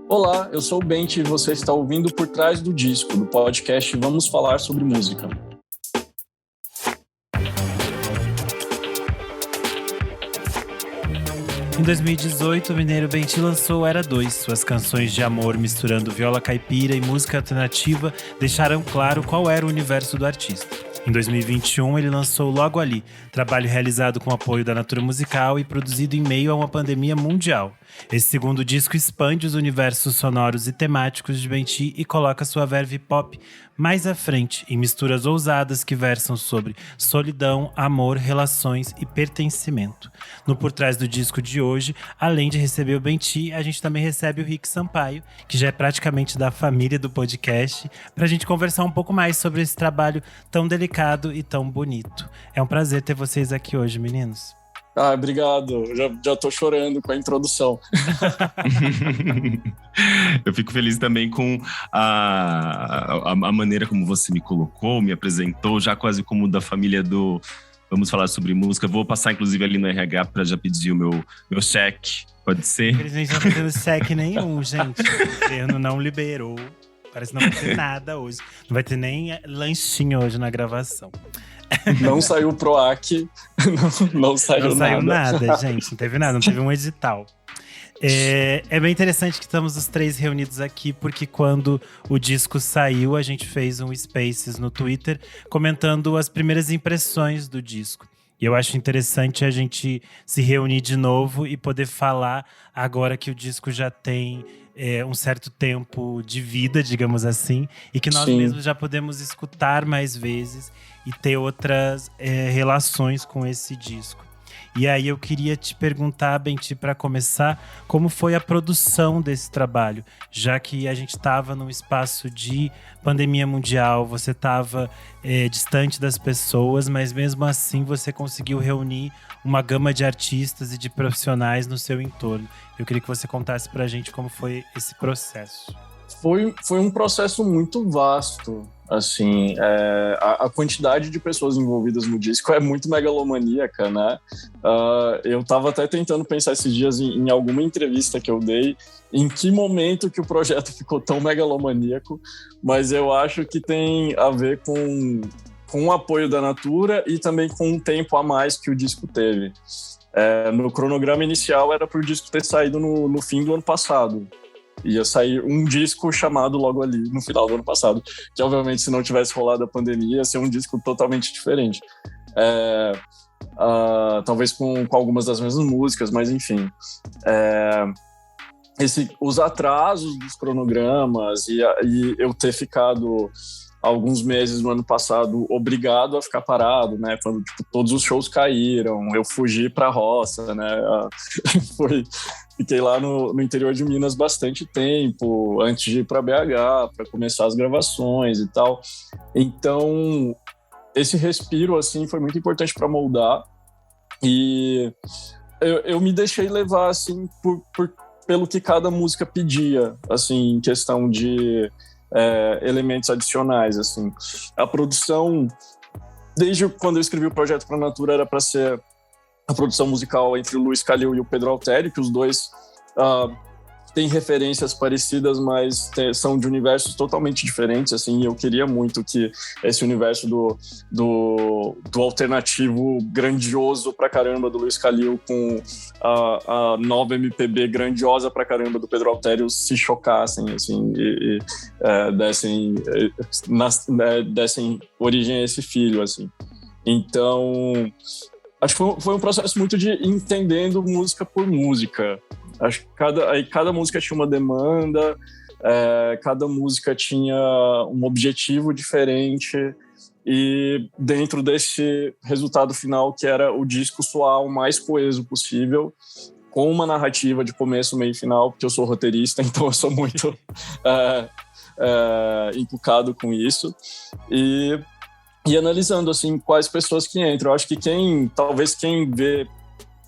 Olá, eu sou o Bente e você está ouvindo Por Trás do Disco, do podcast Vamos Falar sobre Música. Em 2018, o mineiro Benti lançou Era 2. Suas canções de amor misturando viola caipira e música alternativa deixaram claro qual era o universo do artista. Em 2021, ele lançou Logo Ali, trabalho realizado com apoio da Natura Musical e produzido em meio a uma pandemia mundial. Esse segundo disco expande os universos sonoros e temáticos de Benti e coloca sua verve pop mais à frente, em misturas ousadas que versam sobre solidão, amor, relações e pertencimento. No Por Trás do Disco de hoje, além de receber o Benti, a gente também recebe o Rick Sampaio, que já é praticamente da família do podcast, para a gente conversar um pouco mais sobre esse trabalho tão delicado e tão bonito. É um prazer ter vocês aqui hoje, meninos. Obrigado. Já tô chorando com a introdução. Eu fico feliz também com a maneira como você me colocou, me apresentou, já quase como da família do Vamos Falar Sobre Música. Vou passar, inclusive, ali no RH para já pedir o meu cheque. Pode ser? Infelizmente não tá tendo cheque nenhum, gente. O governo não liberou. Parece que não vai ter nada hoje. Não vai ter nem lanchinho hoje na gravação. Não saiu o PROAC, não saiu nada. Não saiu nada, gente. Não teve nada, não teve um edital. É bem interessante que estamos os três reunidos aqui, porque quando o disco saiu, a gente fez um Spaces no Twitter comentando as primeiras impressões do disco. E eu acho interessante a gente se reunir de novo e poder falar agora que o disco já tem um certo tempo de vida, digamos assim, e que nós mesmos já podemos escutar mais vezes e ter outras relações com esse disco. E aí eu queria te perguntar, Benti, para começar, como foi a produção desse trabalho? Já que a gente estava num espaço de pandemia mundial, você estava distante das pessoas, mas mesmo assim você conseguiu reunir uma gama de artistas e de profissionais no seu entorno. Eu queria que você contasse pra gente como foi esse processo. Foi um processo muito vasto, assim, a quantidade de pessoas envolvidas no disco é muito megalomaníaca, né? Eu tava até tentando pensar esses dias em alguma entrevista que eu dei, em que momento que o projeto ficou tão megalomaníaco, mas eu acho que tem a ver com o apoio da Natura e também com um tempo a mais que o disco teve. No cronograma inicial era para o disco ter saído no fim do ano passado. Ia sair um disco chamado Logo Ali, no final do ano passado. Que, obviamente, se não tivesse rolado a pandemia, ia ser um disco totalmente diferente. Talvez com algumas das mesmas músicas, mas enfim. Os atrasos dos cronogramas e eu ter ficado alguns meses no ano passado obrigado a ficar parado, né? Quando todos os shows caíram, eu fugi pra roça, né? Fiquei lá no interior de Minas bastante tempo, antes de ir para BH, para começar as gravações e tal. Então, esse respiro, assim, foi muito importante para moldar. E eu me deixei levar, assim, pelo que cada música pedia, assim, em questão de elementos adicionais, assim. A produção, desde quando eu escrevi o projeto para a Natura, era para ser a produção musical entre o Luiz Calil e o Pedro Alteri, que os dois têm referências parecidas, mas são de universos totalmente diferentes, assim, e eu queria muito que esse universo do alternativo grandioso pra caramba do Luiz Calil com a nova MPB grandiosa pra caramba do Pedro Alteri se chocassem, assim, e dessem origem a esse filho, assim. Então, acho que foi um processo muito de entendendo música por música. Acho que cada música tinha uma demanda, cada música tinha um objetivo diferente, e dentro desse resultado final, que era o disco soar o mais coeso possível, com uma narrativa de começo, meio e final, porque eu sou roteirista, então eu sou muito encucado com isso. E analisando, assim, quais pessoas que entram. Eu acho que talvez quem vê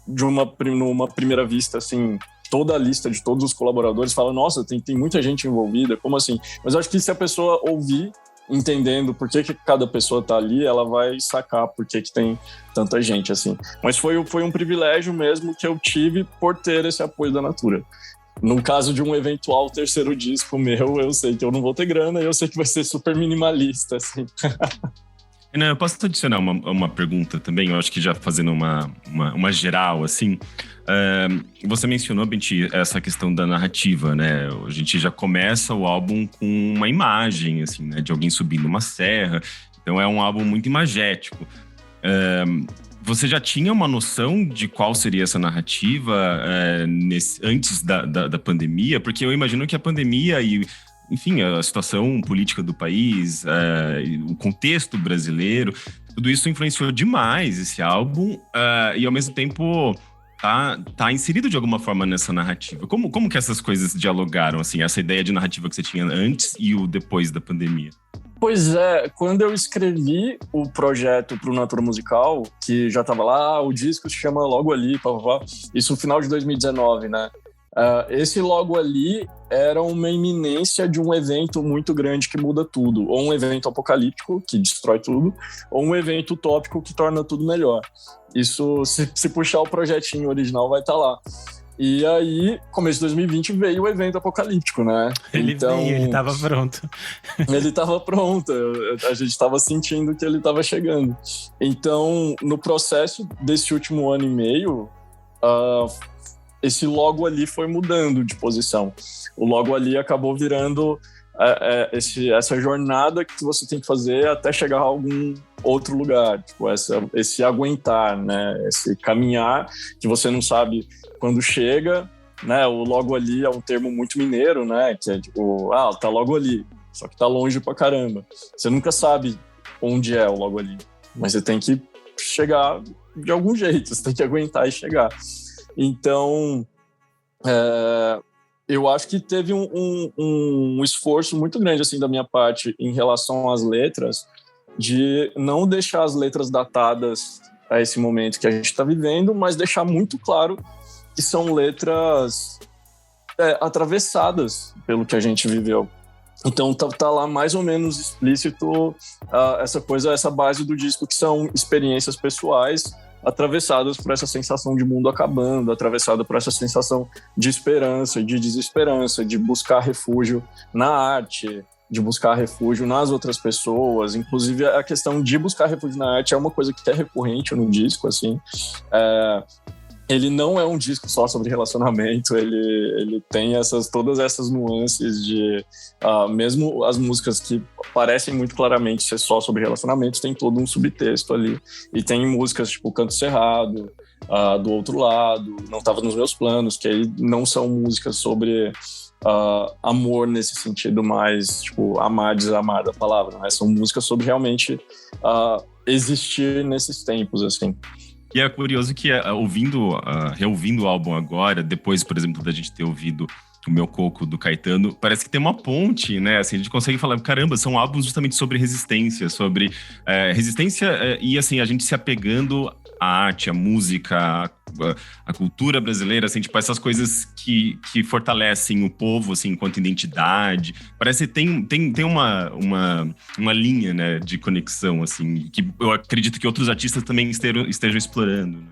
numa primeira vista, assim, toda a lista de todos os colaboradores, fala, nossa, tem muita gente envolvida, como assim? Mas eu acho que se a pessoa ouvir, entendendo por que cada pessoa tá ali, ela vai sacar por que tem tanta gente, assim. Mas foi um privilégio mesmo que eu tive por ter esse apoio da Natura. No caso de um eventual terceiro disco meu, eu sei que eu não vou ter grana e eu sei que vai ser super minimalista, assim. Não, eu posso adicionar uma pergunta também, eu acho que já fazendo uma geral, assim. Você mencionou, Benti, essa questão da narrativa, né? A gente já começa o álbum com uma imagem, assim, né? De alguém subindo uma serra. Então é um álbum muito imagético. Você já tinha uma noção de qual seria essa narrativa antes da pandemia? Porque eu imagino que a pandemia e, enfim, a situação política do país, o contexto brasileiro, tudo isso influenciou demais esse álbum e, ao mesmo tempo, tá inserido de alguma forma nessa narrativa. Como que essas coisas dialogaram, assim, essa ideia de narrativa que você tinha antes e o depois da pandemia? Pois é, quando eu escrevi o projeto para o Natura Musical, que já estava lá, o disco se chama Logo Ali, isso no final de 2019, né? Esse Logo Ali era uma iminência de um evento muito grande que muda tudo, ou um evento apocalíptico que destrói tudo, ou um evento utópico que torna tudo melhor. Isso, se puxar o projetinho original, vai estar lá. E aí, começo de 2020, veio o evento apocalíptico, né? Ele estava pronto. Ele estava pronto, a gente estava sentindo que ele estava chegando. Então, no processo desse último ano e meio, esse Logo Ali foi mudando de posição. O Logo Ali acabou virando essa jornada que você tem que fazer até chegar a algum outro lugar. Tipo, esse aguentar, né? Esse caminhar que você não sabe quando chega, né? O Logo Ali é um termo muito mineiro, né? Que é tipo, tá logo ali, só que tá longe pra caramba. Você nunca sabe onde é o Logo Ali, mas você tem que chegar de algum jeito, você tem que aguentar e chegar. Então, eu acho que teve um esforço muito grande assim da minha parte em relação às letras, de não deixar as letras datadas a esse momento que a gente está vivendo, mas deixar muito claro que são letras atravessadas pelo que a gente viveu. Então tá lá mais ou menos explícito essa base do disco, que são experiências pessoais atravessadas por essa sensação de mundo acabando, atravessada por essa sensação de esperança, de desesperança, de buscar refúgio na arte, de buscar refúgio nas outras pessoas. Inclusive, a questão de buscar refúgio na arte é uma coisa que é recorrente no disco, assim. Ele não é um disco só sobre relacionamento, ele tem todas essas nuances de... mesmo as músicas que parecem muito claramente ser só sobre relacionamentos, tem todo um subtexto ali. E tem músicas tipo Canto Cerrado, Do Outro Lado, Não Tava Nos Meus Planos, que aí não são músicas sobre amor nesse sentido mais, tipo, amar, desamar da palavra, né? São músicas sobre realmente existir nesses tempos, assim. E é curioso que, reouvindo o álbum agora, depois, por exemplo, da gente ter ouvido o Meu Coco, do Caetano, parece que tem uma ponte, né? Assim, a gente consegue falar, caramba, são álbuns justamente sobre resistência, e, assim, a gente se apegando à arte, à música, à cultura brasileira, assim, tipo, essas coisas que fortalecem o povo, assim, enquanto identidade. Parece que tem uma linha, né, de conexão, assim, que eu acredito que outros artistas também estejam explorando, né?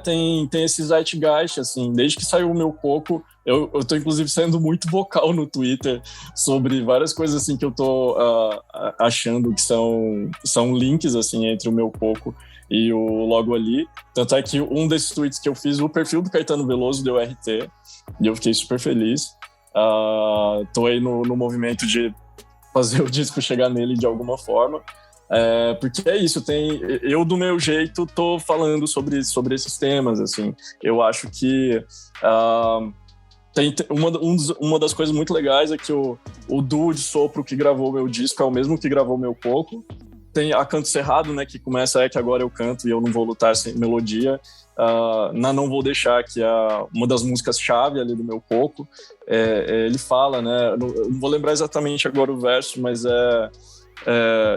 Tem esse zeitgeist, assim, desde que saiu o Meu Coco, eu tô inclusive sendo muito vocal no Twitter sobre várias coisas assim que eu tô achando que são links assim entre o Meu Coco e o Logo Ali. Tanto é que um desses tweets que eu fiz, o perfil do Caetano Veloso deu RT, e eu fiquei super feliz. Tô aí no movimento de fazer o disco chegar nele de alguma forma. Porque é isso, eu do meu jeito tô falando sobre esses temas, assim. Eu acho que uma das coisas muito legais é que o duo de sopro que gravou meu disco é o mesmo que gravou Meu Coco. Tem a Canto Cerrado, né, que começa que agora eu canto e eu não vou lutar sem melodia. Não Vou Deixar, que é uma das músicas-chave ali do Meu Coco. Ele fala, né, eu não vou lembrar exatamente agora o verso, mas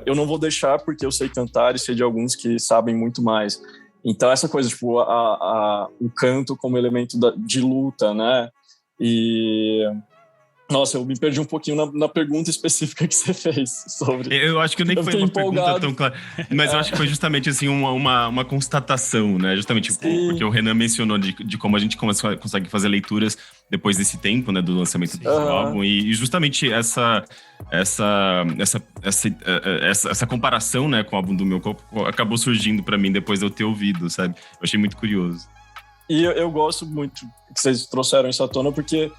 eu não vou deixar porque eu sei cantar e sei de alguns que sabem muito mais. Então essa coisa, tipo, o canto como elemento de luta, né? E Nossa, eu me perdi um pouquinho na pergunta específica que você fez sobre... Eu acho que nem foi uma empolgado. Pergunta tão clara, mas eu acho que foi justamente assim uma constatação, né? Justamente porque o Renan mencionou de como a gente consegue fazer leituras depois desse tempo, né, do lançamento desse álbum, e justamente essa comparação, né, com o álbum do Meu Corpo acabou surgindo pra mim depois de eu ter ouvido, sabe? Eu achei muito curioso. E eu gosto muito que vocês trouxeram isso à tona, porque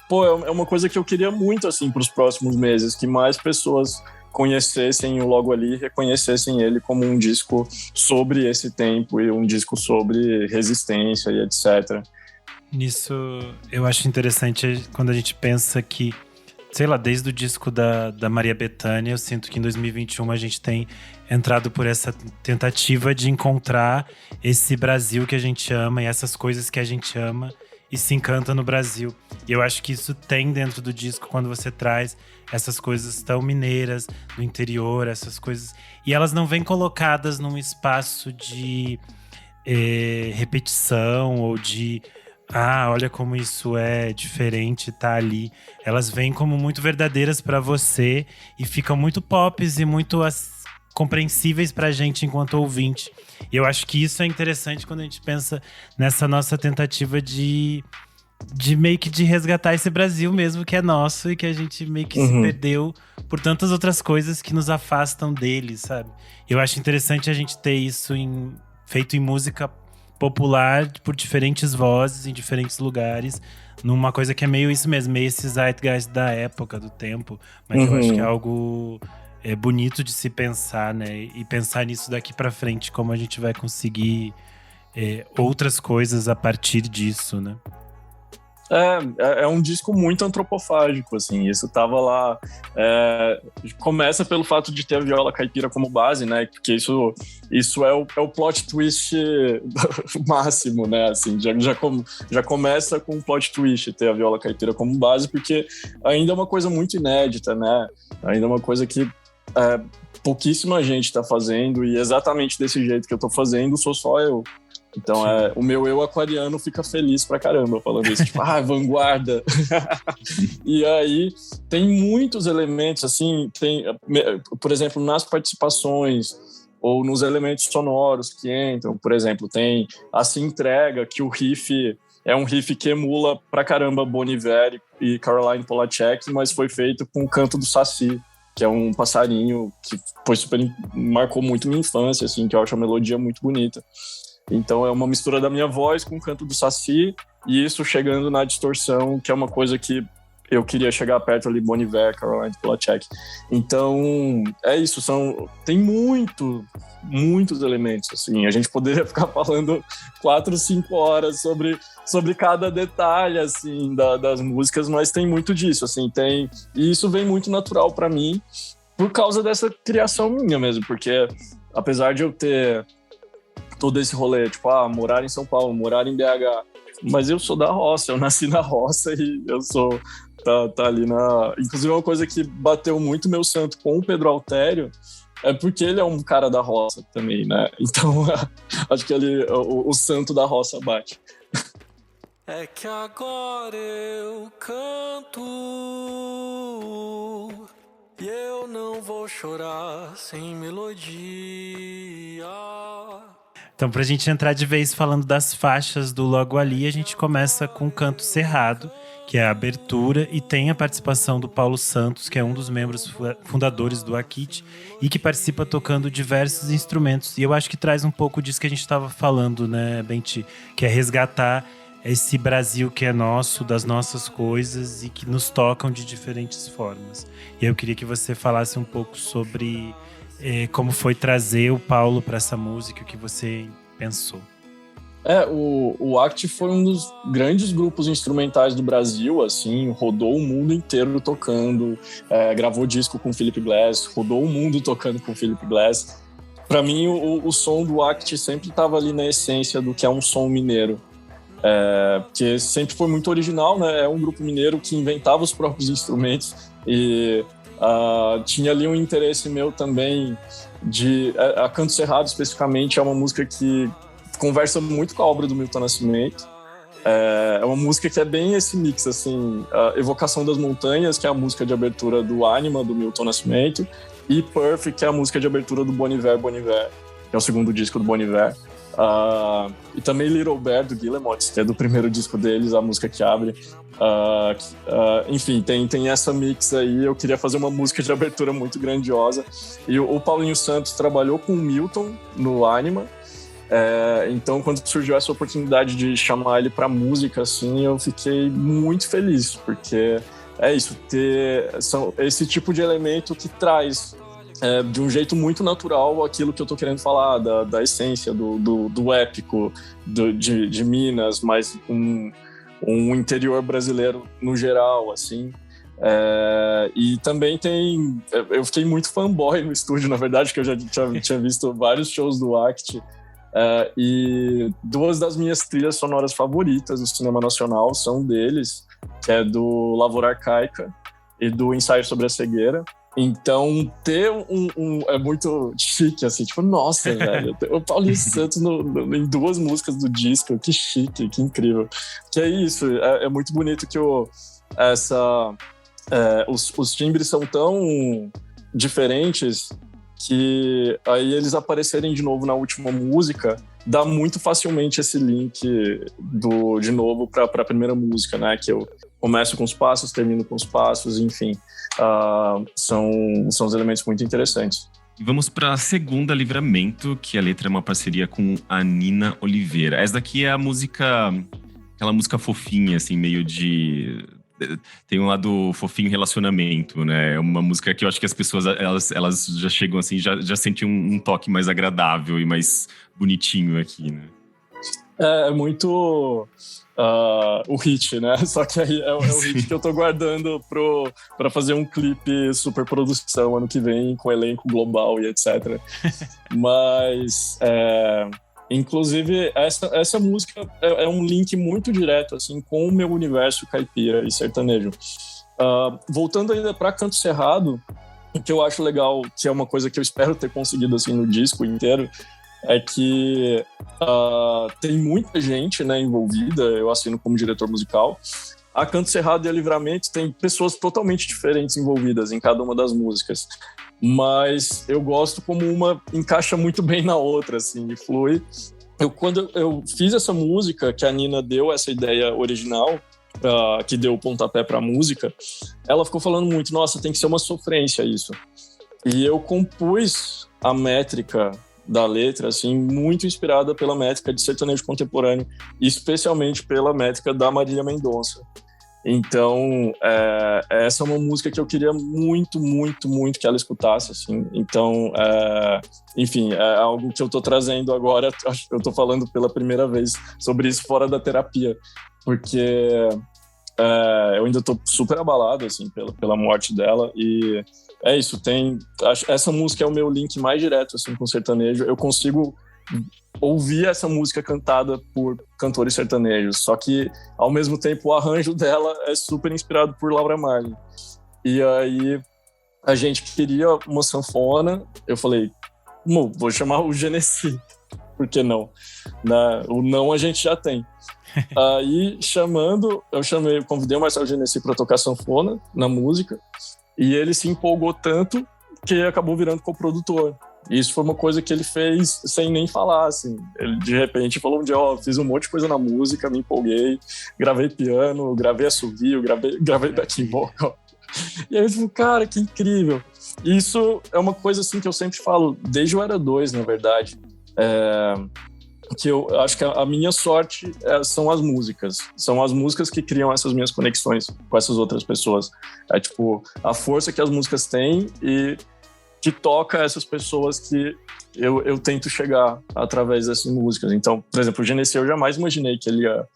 pô, é uma coisa que eu queria muito, assim, para os próximos meses, que mais pessoas conhecessem o Logo Ali, reconhecessem ele como um disco sobre esse tempo e um disco sobre resistência e etc. Nisso, eu acho interessante quando a gente pensa que, sei lá, desde o disco da Maria Bethânia, eu sinto que em 2021 a gente tem entrado por essa tentativa de encontrar esse Brasil que a gente ama e essas coisas que a gente ama e se encanta no Brasil. E eu acho que isso tem dentro do disco quando você traz essas coisas tão mineiras do interior, essas coisas. E elas não vêm colocadas num espaço de repetição ou de olha como isso é diferente, tá ali. Elas vêm como muito verdadeiras pra você e ficam muito pops e muito compreensíveis pra gente enquanto ouvinte. E eu acho que isso é interessante quando a gente pensa nessa nossa tentativa de meio que de resgatar esse Brasil mesmo que é nosso e que a gente meio que se perdeu por tantas outras coisas que nos afastam dele, sabe? Eu acho interessante a gente ter isso feito em música popular por diferentes vozes em diferentes lugares, numa coisa que é meio isso mesmo, meio esse zeitgeist da época, do tempo. Mas eu acho que é algo bonito de se pensar, né? E pensar nisso daqui pra frente, como a gente vai conseguir outras coisas a partir disso, né? É um disco muito antropofágico, assim, isso tava lá. Começa pelo fato de ter a viola caipira como base, né? Porque isso é o plot twist máximo, né? Assim, já começa com um plot twist ter a viola caipira como base, porque ainda é uma coisa muito inédita, né? Ainda é uma coisa que pouquíssima gente tá fazendo, e exatamente desse jeito que eu tô fazendo, sou só eu. Então, o meu eu aquariano fica feliz pra caramba falando isso, tipo, vanguarda. E aí, tem muitos elementos, assim, por exemplo, nas participações ou nos elementos sonoros que entram, por exemplo, tem a Se Entrega, que o riff é um riff que emula pra caramba Bon Iver e Caroline Polachek, mas foi feito com o canto do Saci, que é um passarinho que marcou muito minha infância, assim, que eu acho a melodia muito bonita. Então é uma mistura da minha voz com o canto do Saci, e isso chegando na distorção, que é uma coisa que eu queria chegar perto ali, Bon Iver, Caroline Polachek. Então é isso, tem muitos elementos, assim. A gente poderia ficar falando 4, 5 horas sobre cada detalhe, assim, das músicas, mas tem muito disso, assim, e isso vem muito natural para mim por causa dessa criação minha mesmo, porque apesar de eu ter todo esse rolê, tipo, morar em São Paulo, morar em BH. Mas eu sou da roça, eu nasci na roça e eu sou... Tá ali na... Inclusive, uma coisa que bateu muito meu santo com o Pedro Altério é porque ele é um cara da roça também, né? Então, acho que ali o santo da roça bate. É que agora eu canto e eu não vou chorar sem melodia. Então, pra gente entrar de vez falando das faixas do Logo Ali, a gente começa com o Canto Cerrado, que é a abertura, e tem a participação do Paulo Santos, que é um dos membros fundadores do Akit, e que participa tocando diversos instrumentos. E eu acho que traz um pouco disso que a gente estava falando, né, Benti? Que é resgatar esse Brasil que é nosso, das nossas coisas, e que nos tocam de diferentes formas. E eu queria que você falasse um pouco sobre... como foi trazer o Paulo para essa música, o que você pensou? O ACT foi um dos grandes grupos instrumentais do Brasil, assim, rodou o mundo inteiro tocando, gravou disco com Philip Glass, rodou o mundo tocando com Philip Glass. Para mim, o som do ACT sempre estava ali na essência do que é um som mineiro, porque sempre foi muito original, né? É um grupo mineiro que inventava os próprios instrumentos e... tinha ali um interesse meu também a Canto Cerrado especificamente é uma música que conversa muito com a obra do Milton Nascimento, É uma música que é bem esse mix, assim, a Evocação das Montanhas, que é a música de abertura do Anima, do Milton Nascimento, e Perfect, que é a música de abertura do Bon Iver, que é o segundo disco do Bon Iver. E também Little Bear, do Guillemots, que é do primeiro disco deles, a música que abre. Enfim, tem essa mix aí. Eu queria fazer uma música de abertura muito grandiosa. E o Paulinho Santos trabalhou com o Milton no Anima. Então, quando surgiu essa oportunidade de chamar ele pra música, assim, eu fiquei muito feliz, porque é isso, esse tipo de elemento que traz de um jeito muito natural aquilo que eu tô querendo falar, da essência, do épico de Minas, mas um interior brasileiro no geral, assim. E também eu fiquei muito fanboy no estúdio, na verdade, que eu já tinha visto vários shows do Act. E duas das minhas trilhas sonoras favoritas do cinema nacional são deles, que é do Lavoura Arcaica e do Ensaio sobre a Cegueira. Então, ter é muito chique, assim, tipo, nossa, velho, o Paulinho Santos em duas músicas do disco, que chique, que incrível. Que é isso, é muito bonito que os timbres são tão diferentes que aí eles aparecerem de novo na última música dá muito facilmente esse link de novo para a primeira música, né? Que eu começo com os passos, termino com os passos, enfim. São os elementos muito interessantes. E vamos para a segunda, Livramento, que a letra é uma parceria com a Nina Oliveira. Essa daqui é a música, aquela música fofinha, assim, meio de... Tem um lado fofinho relacionamento, né? É uma música que eu acho que as pessoas, elas já chegam assim, já sentem um toque mais agradável e mais bonitinho aqui, né? É muito o hit, né? Só que aí é o hit que eu tô guardando pra fazer um clipe super produção ano que vem, com elenco global e etc. Mas... inclusive, essa música é um link muito direto assim, com o meu universo caipira e sertanejo. Voltando ainda para Canto Cerrado, o que eu acho legal, que é uma coisa que eu espero ter conseguido assim, no disco inteiro, é que tem muita gente, né, envolvida, eu assino como diretor musical. A Canto Cerrado e a Livramento tem pessoas totalmente diferentes envolvidas em cada uma das músicas. Mas eu gosto como uma encaixa muito bem na outra, assim, e flui. Quando eu fiz essa música, que a Nina deu essa ideia original, que deu o pontapé pra música, ela ficou falando muito, nossa, tem que ser uma sofrência isso. E eu compus a métrica da letra, assim, muito inspirada pela métrica de sertanejo contemporâneo, especialmente pela métrica da Marília Mendonça. Então, essa é uma música que eu queria muito, muito, muito que ela escutasse, assim. Então, enfim, é algo que eu tô trazendo agora, eu tô falando pela primeira vez sobre isso fora da terapia, porque eu ainda tô super abalado, assim, pela morte dela, e é isso, essa música é o meu link mais direto, assim, com o sertanejo. Eu consigo ouvir essa música cantada por cantores sertanejos, só que ao mesmo tempo o arranjo dela é super inspirado por Laura Marley. E aí a gente queria uma sanfona, eu falei, vou chamar o Genesi, por que não? O não a gente já tem. Aí eu convidei o Marcelo Genesi para tocar sanfona na música, e ele se empolgou tanto que acabou virando coprodutor. Isso foi uma coisa que ele fez sem nem falar, assim. Ele, de repente, falou um dia, fiz um monte de coisa na música, me empolguei, gravei piano, gravei assovio, gravei backing vocal. E aí eu falei, cara, que incrível. Isso é uma coisa, assim, que eu sempre falo, desde o Era 2, na verdade. Que eu acho que a minha sorte são as músicas. São as músicas que criam essas minhas conexões com essas outras pessoas. É, tipo, a força que as músicas têm e que toca essas pessoas que eu tento chegar através dessas músicas. Então, por exemplo, o Genesi, eu jamais imaginei que ele ia,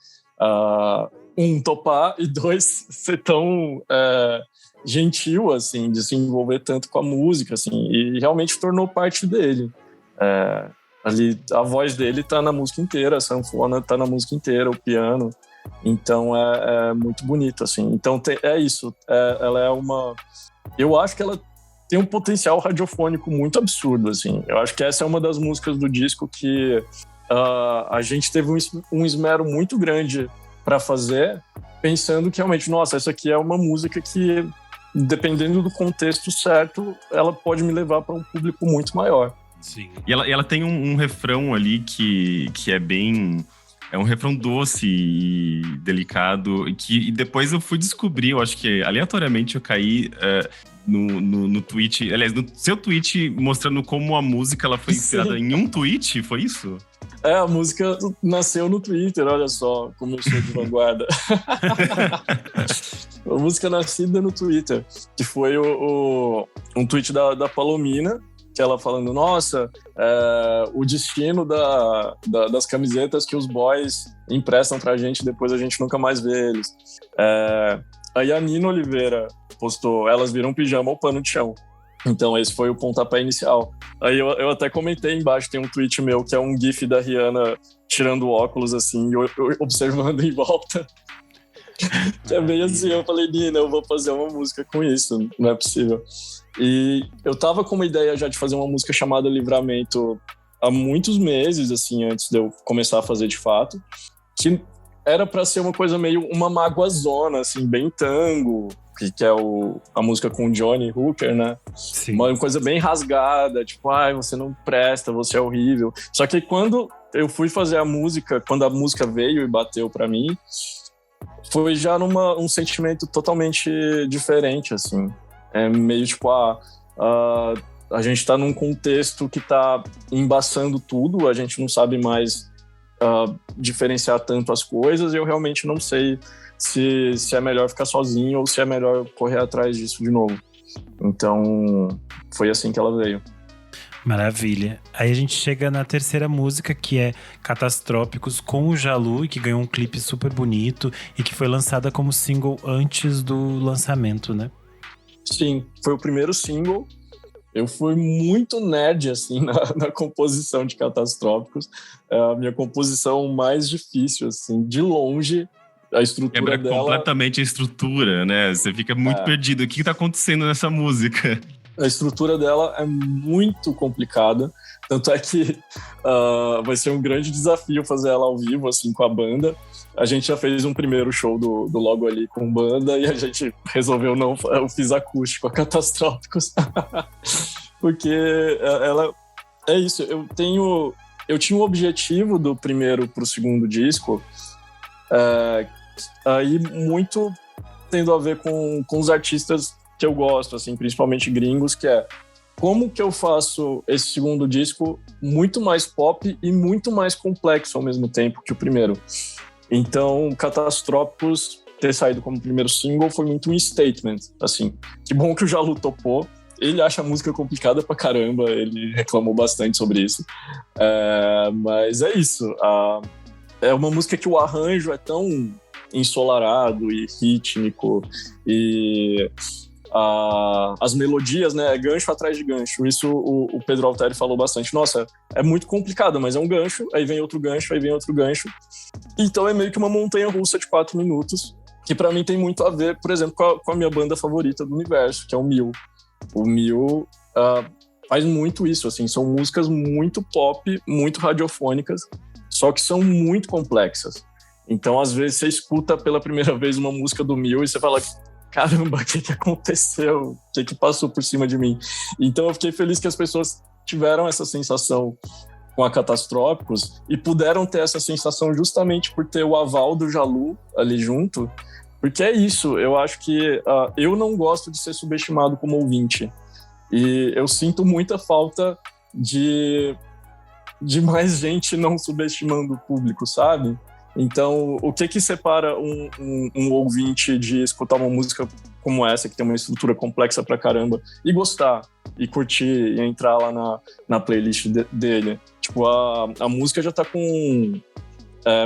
topar, e dois, ser tão gentil, assim, de se envolver tanto com a música, assim, e realmente tornou parte dele. Ali, a voz dele tá na música inteira, a sanfona tá na música inteira, o piano. Então, é muito bonito, assim. Então, é isso. Ela é uma... Eu acho que ela tem um potencial radiofônico muito absurdo, assim. Eu acho que essa é uma das músicas do disco que a gente teve um esmero muito grande para fazer, pensando que realmente, nossa, essa aqui é uma música que, dependendo do contexto certo, ela pode me levar para um público muito maior. Sim. E ela tem um refrão ali que é bem... É um refrão doce e delicado, e depois eu fui descobrir, eu acho que aleatoriamente eu caí no tweet, aliás, no seu tweet, mostrando como a música ela foi inspirada em um tweet, foi isso? A música nasceu no Twitter, olha só como eu sou de vanguarda. A música nascida no Twitter, que foi um tweet da Palomina, que ela falando, nossa, o destino das camisetas que os boys emprestam pra gente, depois a gente nunca mais vê eles. Aí a Nina Oliveira postou, elas viram pijama ou pano de chão. Então esse foi o pontapé inicial. Aí eu até comentei embaixo, tem um tweet meu que é um gif da Rihanna tirando o óculos assim, e observando em volta. Que é bem assim, eu falei, Nina, eu vou fazer uma música com isso, não é possível. E eu tava com uma ideia já de fazer uma música chamada Livramento há muitos meses, assim, antes de eu começar a fazer de fato, que era pra ser uma coisa meio uma magoazona, assim, bem tango, que é a música com o Johnny Hooker, né? Sim. Uma coisa bem rasgada, tipo, ai, você não presta, você é horrível. Só que quando eu fui fazer a música, quando a música veio e bateu pra mim, foi já um sentimento totalmente diferente, assim. É meio tipo, a gente tá num contexto que tá embaçando tudo, a gente não sabe mais diferenciar tanto as coisas, e eu realmente não sei se é melhor ficar sozinho ou se é melhor correr atrás disso de novo. Então, foi assim que ela veio. Maravilha. Aí a gente chega na terceira música, que é Catastrópicos, com o Jalu, e que ganhou um clipe super bonito e que foi lançada como single antes do lançamento, né? Sim, foi o primeiro single. Eu fui muito nerd, assim, na composição de Catastrópicos. É a minha composição mais difícil, assim, de longe. A estrutura Quebra dela... completamente a estrutura, né? Você fica muito perdido. O que tá acontecendo nessa música? A estrutura dela é muito complicada. Tanto é que vai ser um grande desafio fazer ela ao vivo, assim, com a banda. A gente já fez um primeiro show do Logo Ali com banda e a gente resolveu não... Eu fiz acústico, a Catastrópicos. Porque ela... É isso, eu tinha um objetivo do primeiro pro segundo disco, aí muito tendo a ver com os artistas que eu gosto, assim, principalmente gringos, que é como que eu faço esse segundo disco muito mais pop e muito mais complexo ao mesmo tempo que o primeiro. Então, Catastrópicos ter saído como primeiro single foi muito um statement, assim. Que bom que o Jalu topou. Ele acha a música complicada pra caramba, ele reclamou bastante sobre isso. Mas é isso. É uma música que o arranjo é tão ensolarado e rítmico e... as melodias, né, é gancho atrás de gancho. Isso o Pedro Alteri falou bastante. Nossa, é muito complicado, mas é um gancho, aí vem outro gancho, aí vem outro gancho. Então é meio que uma montanha-russa de 4 minutos, que pra mim tem muito a ver, por exemplo, com a minha banda favorita do universo, que é o Mil. O Mil faz muito isso, assim, são músicas muito pop, muito radiofônicas, só que são muito complexas. Então, às vezes, você escuta pela primeira vez uma música do Mil e você fala... Caramba, o que aconteceu? O que passou por cima de mim? Então eu fiquei feliz que as pessoas tiveram essa sensação com a Catastrópicos e puderam ter essa sensação justamente por ter o aval do Jalu ali junto, porque é isso, eu acho que eu não gosto de ser subestimado como ouvinte e eu sinto muita falta de mais gente não subestimando o público, sabe? Então, o que separa um ouvinte de escutar uma música como essa, que tem uma estrutura complexa pra caramba, e gostar, e curtir, e entrar lá na playlist dele? Tipo, a música já tá com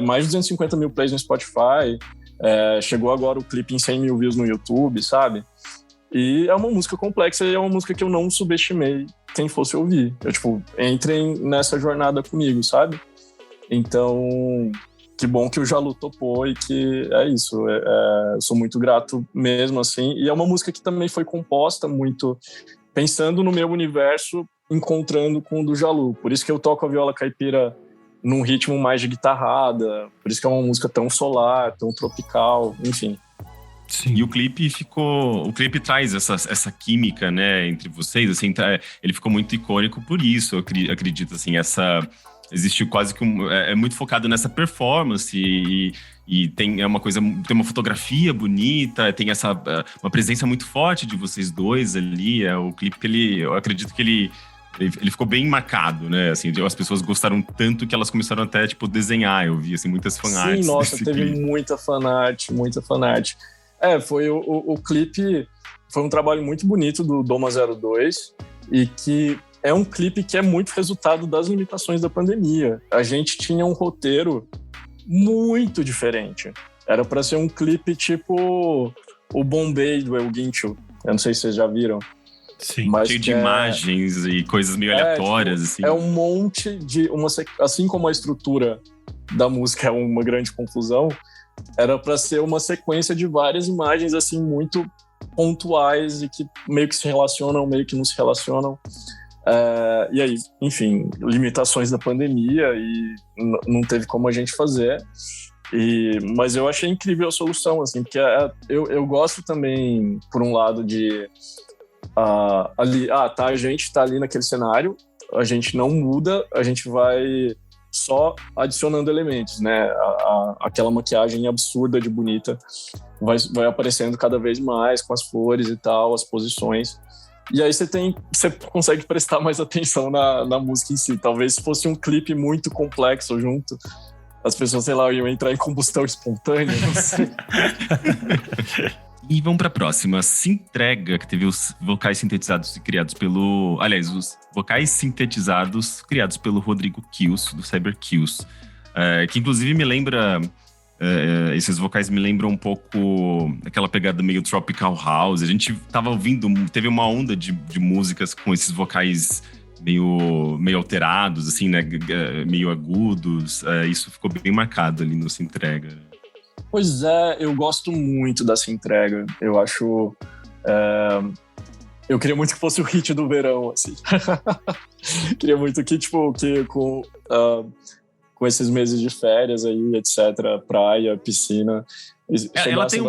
mais de 250 mil plays no Spotify, chegou agora o clipe em 100 mil views no YouTube, sabe? E é uma música complexa e é uma música que eu não subestimei quem fosse ouvir. Entrem nessa jornada comigo, sabe? Então... Que bom que o Jalu topou e que é isso. Eu sou muito grato mesmo, assim. E é uma música que também foi composta muito pensando no meu universo, encontrando com o do Jalu. Por isso que eu toco a viola caipira num ritmo mais de guitarrada. Por isso que é uma música tão solar, tão tropical, enfim. Sim. E o clipe traz essa química, né, entre vocês, assim, ele ficou muito icônico por isso, eu acredito, assim, existe quase que é muito focado nessa performance e tem uma fotografia bonita, tem uma presença muito forte de vocês dois ali, o clipe, eu acredito que ele ficou bem marcado, né? Assim, as pessoas gostaram tanto que elas começaram até, tipo, desenhar. Eu vi, assim, muitas fanarts. Sim, nossa, teve clipe. Muita fanart. Foi o clipe, foi um trabalho muito bonito do Doma 02 e que é um clipe que é muito resultado das limitações da pandemia. A gente tinha um roteiro muito diferente. Era para ser um clipe tipo o Bombay do El Guincho. Eu não sei se vocês já viram. Sim, cheio de imagens e coisas meio aleatórias, assim. É um monte de... assim como a estrutura da música é uma grande confusão, era para ser uma sequência de várias imagens, assim, muito pontuais e que meio que se relacionam, meio que não se relacionam. E aí, enfim, limitações da pandemia e não teve como a gente fazer. Mas eu achei incrível a solução, assim, porque eu gosto também, por um lado, de... a gente tá ali naquele cenário, a gente não muda, a gente vai só adicionando elementos, né? Aquela maquiagem absurda de bonita vai aparecendo cada vez mais com as flores e tal, as posições. E aí você consegue prestar mais atenção na música em si. Talvez se fosse um clipe muito complexo junto, as pessoas, sei lá, iam entrar em combustão espontânea, não sei. E vamos para a próxima. Se Entrega, que teve os vocais sintetizados criados pelo... Aliás, os vocais sintetizados criados pelo Rodrigo Kills, do Cyber Kills. Que inclusive me lembra... esses vocais me lembram um pouco aquela pegada meio tropical house. A gente tava ouvindo... Teve uma onda de músicas com esses vocais meio alterados, assim, né? Meio agudos. Isso ficou bem marcado ali no Se Entrega. Pois é, eu gosto muito dessa entrega. Eu acho... eu queria muito que fosse o hit do verão, assim. Queria muito que, tipo, com esses meses de férias aí, etc., praia, piscina... Ela tem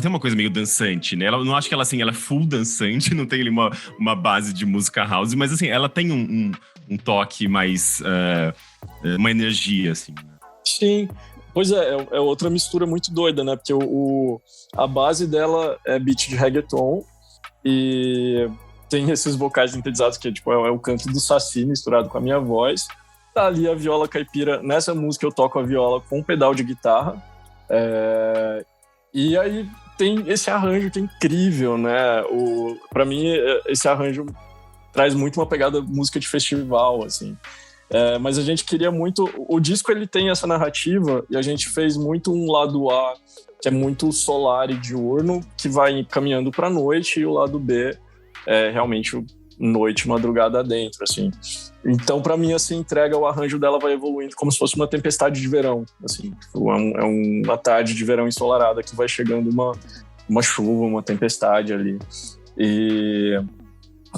uma coisa meio dançante, né? Eu não acho que ela é full dançante, não tem ali uma base de música house, mas, assim, ela tem um toque mais... uma energia, assim. Sim. Pois é outra mistura muito doida, né? Porque a base dela é beat de reggaeton e tem esses vocais sintetizados que tipo, é o canto do Saci misturado com a minha voz. Tá ali a viola caipira. Nessa música eu toco a viola com um pedal de guitarra. E aí tem esse arranjo que é incrível, né? Pra mim, esse arranjo traz muito uma pegada música de festival, assim. Mas a gente queria muito... O disco, ele tem essa narrativa e a gente fez muito um lado A, que é muito solar e diurno, que vai caminhando pra noite, e o lado B é realmente noite, madrugada dentro, assim. Então, pra mim, essa entrega, o arranjo dela vai evoluindo como se fosse uma tempestade de verão, assim. É uma tarde de verão ensolarada que vai chegando uma chuva, uma tempestade ali. E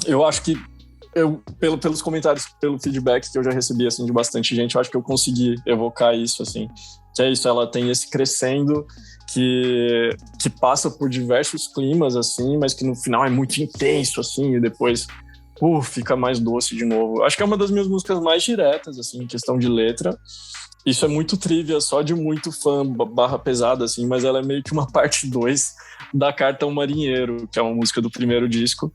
eu acho que pelos comentários, pelo feedback que eu já recebi, assim, de bastante gente, eu acho que eu consegui evocar isso, assim. Que é isso, ela tem esse crescendo que passa por diversos climas, assim, mas que no final é muito intenso, assim, e depois fica mais doce de novo. Acho que é uma das minhas músicas mais diretas, assim, em questão de letra. Isso é muito trivia, só de muito fã barra pesada, assim, mas ela é meio que uma parte 2 da Carta ao Marinheiro, que é uma música do primeiro disco.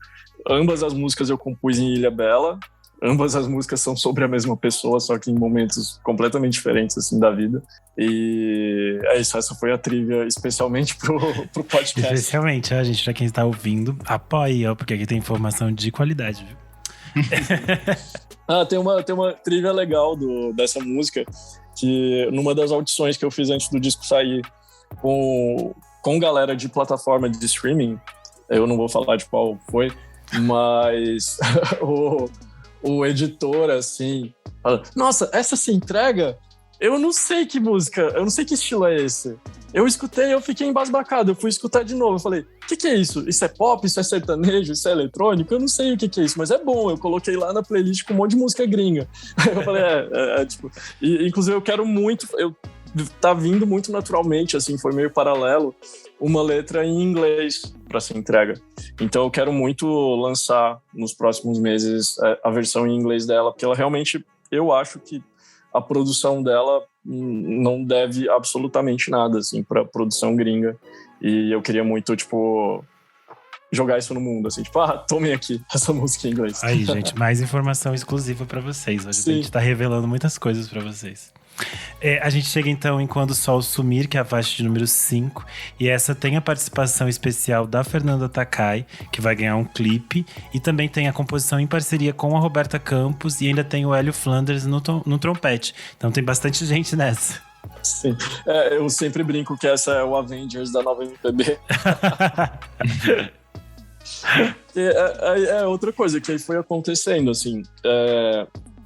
Ambas as músicas eu compus em Ilhabela. Ambas as músicas são sobre a mesma pessoa, só que em momentos completamente diferentes, assim, da vida. E é isso, essa foi a trivia especialmente pro podcast. Especialmente, gente, pra quem está ouvindo, apoie, porque aqui tem informação de qualidade, viu? Tem uma trivia legal dessa música, que numa das audições que eu fiz antes do disco sair, com galera de plataforma de streaming, eu não vou falar de qual foi, mas o editor, assim, fala, nossa, essa Se Entrega, eu não sei que música, eu não sei que estilo é esse. Eu escutei, eu fiquei embasbacado, eu fui escutar de novo, eu falei, o que é isso? Isso é pop? Isso é sertanejo? Isso é eletrônico? Eu não sei o que é isso, mas é bom, eu coloquei lá na playlist com um monte de música gringa. Aí eu falei, tipo... inclusive eu quero muito, tá vindo muito naturalmente, assim, foi meio paralelo, uma letra em inglês para ser entrega. Então eu quero muito lançar nos próximos meses a versão em inglês dela, porque ela realmente, eu acho que a produção dela não deve absolutamente nada, assim, pra produção gringa. E eu queria muito, tipo, jogar isso no mundo, assim, tipo, tomem aqui essa música em inglês. Aí, gente, mais informação exclusiva pra vocês. Hoje a gente tá revelando muitas coisas pra vocês. A gente chega então em Quando o Sol Sumir, que é a faixa de número 5. E essa tem a participação especial da Fernanda Takai, que vai ganhar um clipe. E também tem a composição em parceria com a Roberta Campos. E ainda tem o Hélio Flanders no trompete. Então tem bastante gente nessa. Sim, eu sempre brinco que essa é o Avengers da nova MPB. Outra coisa que aí foi acontecendo, assim,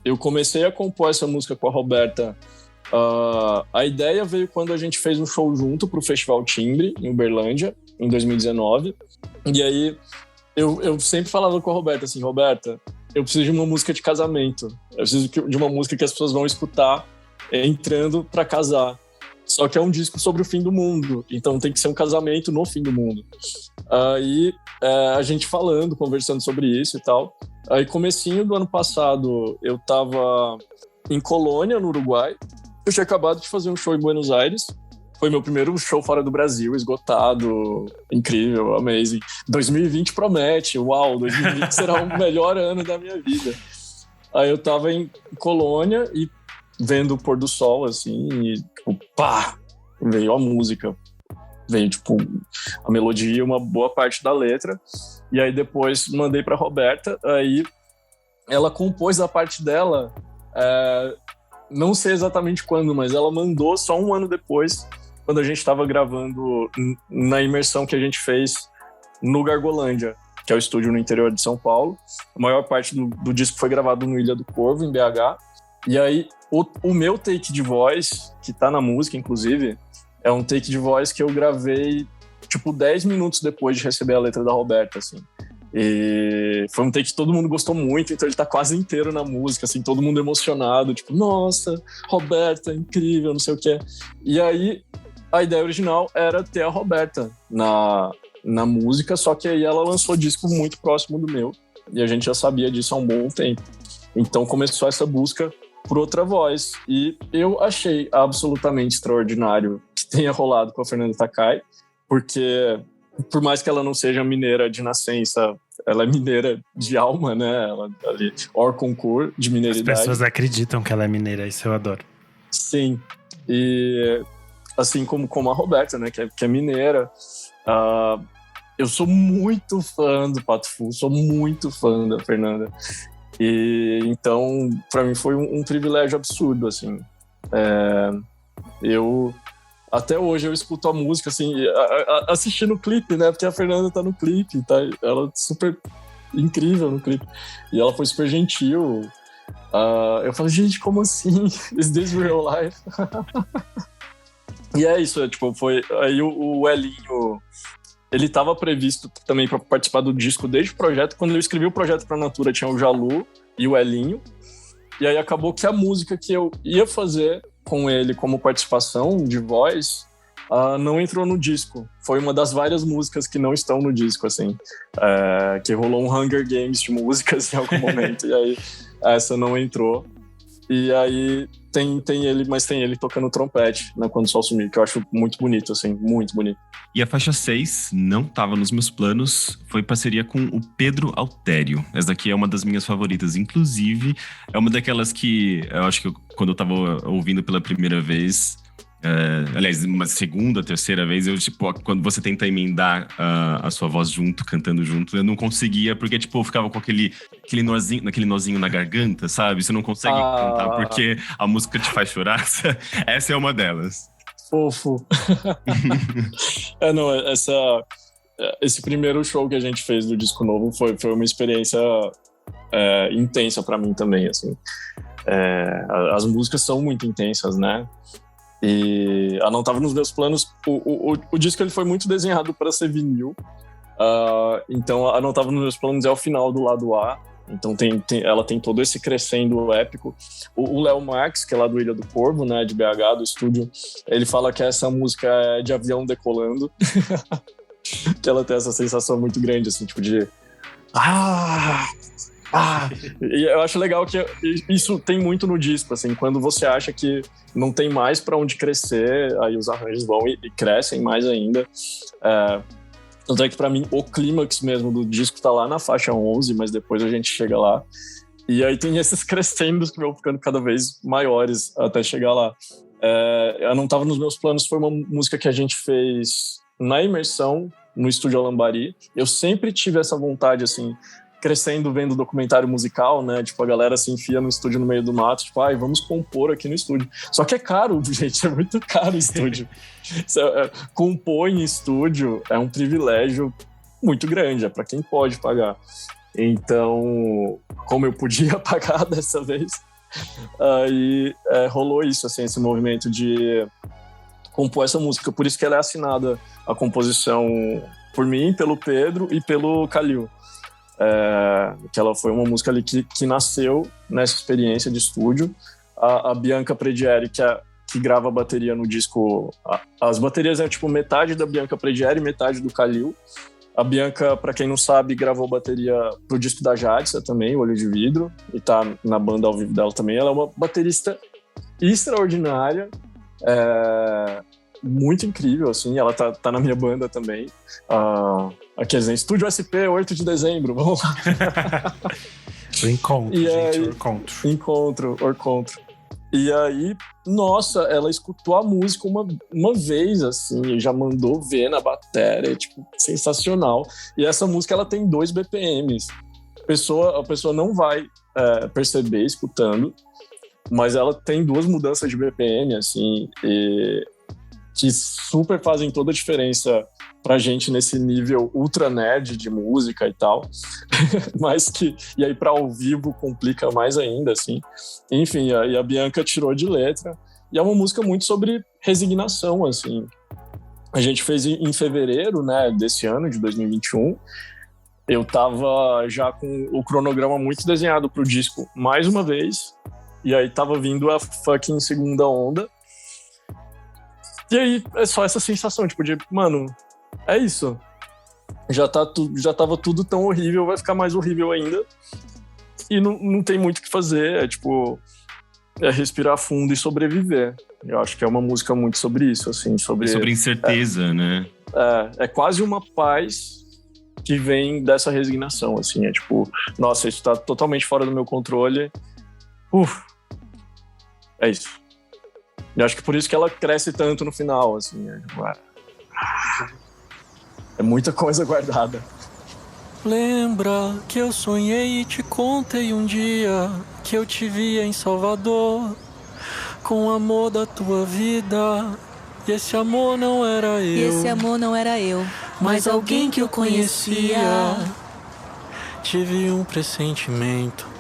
eu comecei a compor essa música com a Roberta. A ideia veio quando a gente fez um show junto pro Festival Timbre, em Uberlândia, em 2019. E aí eu sempre falava com a Roberta assim, Roberta, eu preciso de uma música de casamento. Eu preciso de uma música que as pessoas vão escutar entrando pra casar. Só que é um disco sobre o fim do mundo, então tem que ser um casamento no fim do mundo. Aí a gente conversando sobre isso e tal. Aí comecinho do ano passado eu tava em Colônia, no Uruguai. Eu tinha acabado de fazer um show em Buenos Aires. Foi meu primeiro show fora do Brasil, esgotado, incrível, amazing. 2020 promete, uau, 2020 será o melhor ano da minha vida. Aí eu tava em Colônia e vendo o pôr do sol, assim, e tipo, pá, veio a música. Veio, tipo, a melodia, uma boa parte da letra. E aí depois mandei pra Roberta, aí ela compôs a parte dela, não sei exatamente quando, mas ela mandou só um ano depois, quando a gente estava gravando na imersão que a gente fez no Gargolândia, que é o estúdio no interior de São Paulo. A maior parte do disco foi gravado no Ilha do Corvo, em BH. E aí, o meu take de voz, que tá na música, inclusive, é um take de voz que eu gravei, tipo, 10 minutos depois de receber a letra da Roberta, assim. E foi um take que todo mundo gostou muito, então ele tá quase inteiro na música, assim, todo mundo emocionado, tipo, nossa, Roberta, incrível, não sei o que. E aí, a ideia original era ter a Roberta na música, só que aí ela lançou disco muito próximo do meu, e a gente já sabia disso há um bom tempo. Então começou essa busca por outra voz, e eu achei absolutamente extraordinário que tenha rolado com a Fernanda Takai, porque por mais que ela não seja mineira de nascença, ela é mineira de alma, né? Ela ali, hors concours de mineiridade. As pessoas acreditam que ela é mineira, isso eu adoro. Sim, e assim como a Roberta, né? Que é mineira. Eu sou muito fã do Pato Fu, sou muito fã da Fernanda. E então, para mim foi um privilégio absurdo, assim. Até hoje eu escuto a música, assim, assistindo o clipe, né? Porque a Fernanda tá no clipe, tá? Ela é super incrível no clipe. E ela foi super gentil. Eu falei, gente, como assim? Is this real life? E é isso, tipo, foi... Aí o Elinho, ele tava previsto também para participar do disco desde o projeto. Quando eu escrevi o projeto pra Natura, tinha o Jalu e o Elinho. E aí acabou que a música que eu ia fazer com ele como participação de voz não entrou no disco. Foi uma das várias músicas que não estão no disco, assim. Que rolou um Hunger Games de músicas em algum momento. E aí essa não entrou. E aí tem ele tocando trompete, né, Quando o Sol Sumir, que eu acho muito bonito, assim, muito bonito. E a faixa 6 não estava nos meus planos, foi parceria com o Pedro Altério. Essa daqui é uma das minhas favoritas, inclusive é uma daquelas que eu acho que quando eu tava ouvindo pela primeira vez, aliás, uma segunda, terceira vez, eu, tipo, quando você tenta emendar a sua voz junto, cantando junto, eu não conseguia, porque, tipo, eu ficava com aquele nozinho na garganta, sabe? Você não consegue cantar porque a música te faz chorar. Essa é uma delas. Fofo. Esse primeiro show que a gente fez do disco novo foi uma experiência intensa pra mim também, assim. As músicas são muito intensas, né? E ela não tava nos meus planos. O disco ele foi muito desenhado para ser vinil, então ela não tava nos meus planos, é o final do lado A. Então ela tem todo esse crescendo épico. O Léo Marques, que é lá do Ilha do Corvo, né, de BH, do estúdio, ele fala que essa música é de avião decolando. Que ela tem essa sensação muito grande, assim, tipo de... E eu acho legal que isso tem muito no disco, assim, quando você acha que não tem mais pra onde crescer, aí os arranjos vão e crescem mais ainda. Tanto é que pra mim o clímax mesmo do disco tá lá na faixa 11, mas depois a gente chega lá. E aí tem esses crescendos que vão ficando cada vez maiores até chegar lá. Eu não tava nos meus planos, foi uma música que a gente fez na imersão no Estúdio Alambari. Eu sempre tive essa vontade, assim, crescendo vendo documentário musical, né? Tipo, a galera se enfia no estúdio no meio do mato, tipo, vamos compor aqui no estúdio. Só que é caro, gente, é muito caro o estúdio. Compor em estúdio é um privilégio muito grande, é para quem pode pagar. Então, como eu podia pagar dessa vez, aí rolou isso, assim, esse movimento de compor essa música. Por isso que ela é assinada, a composição, por mim, pelo Pedro e pelo Calil. Que ela foi uma música ali que nasceu nessa experiência de estúdio. A Bianca Predieri, que grava a bateria no disco, as baterias é tipo metade da Bianca Predieri e metade do Calil. A Bianca, pra quem não sabe, gravou bateria pro disco da Jadsa também, Olho de Vidro, e tá na banda ao vivo dela também. Ela é uma baterista extraordinária, muito incrível, assim. Ela tá na minha banda também. Aqui, Estúdio SP, 8 de dezembro, vamos lá. O encontro, Encontro. E aí, nossa, ela escutou a música uma vez, assim, e já mandou ver na bateria, tipo, sensacional. E essa música, ela tem 2 BPMs. A pessoa não vai perceber escutando, mas ela tem 2 mudanças de BPM, assim, que super fazem toda a diferença pra gente nesse nível ultra nerd de música e tal, mas e aí pra ao vivo complica mais ainda, assim. Enfim, e a Bianca tirou de letra, e é uma música muito sobre resignação, assim. A gente fez em fevereiro, né, desse ano, de 2021, eu tava já com o cronograma muito desenhado pro disco mais uma vez, e aí tava vindo a fucking segunda onda, e aí é só essa sensação, tipo, de, mano, é isso. Já tava tudo tão horrível, vai ficar mais horrível ainda. E não tem muito o que fazer, é respirar fundo e sobreviver. Eu acho que é uma música muito sobre isso, assim, sobre incerteza, né? É quase uma paz que vem dessa resignação, assim, é tipo, nossa, isso tá totalmente fora do meu controle. É isso. Eu acho que por isso que ela cresce tanto no final, assim, é muita coisa guardada. Lembra que eu sonhei e te contei um dia que eu te via em Salvador com o amor da tua vida. E esse amor não era eu. Mas alguém que eu conhecia. Tive um pressentimento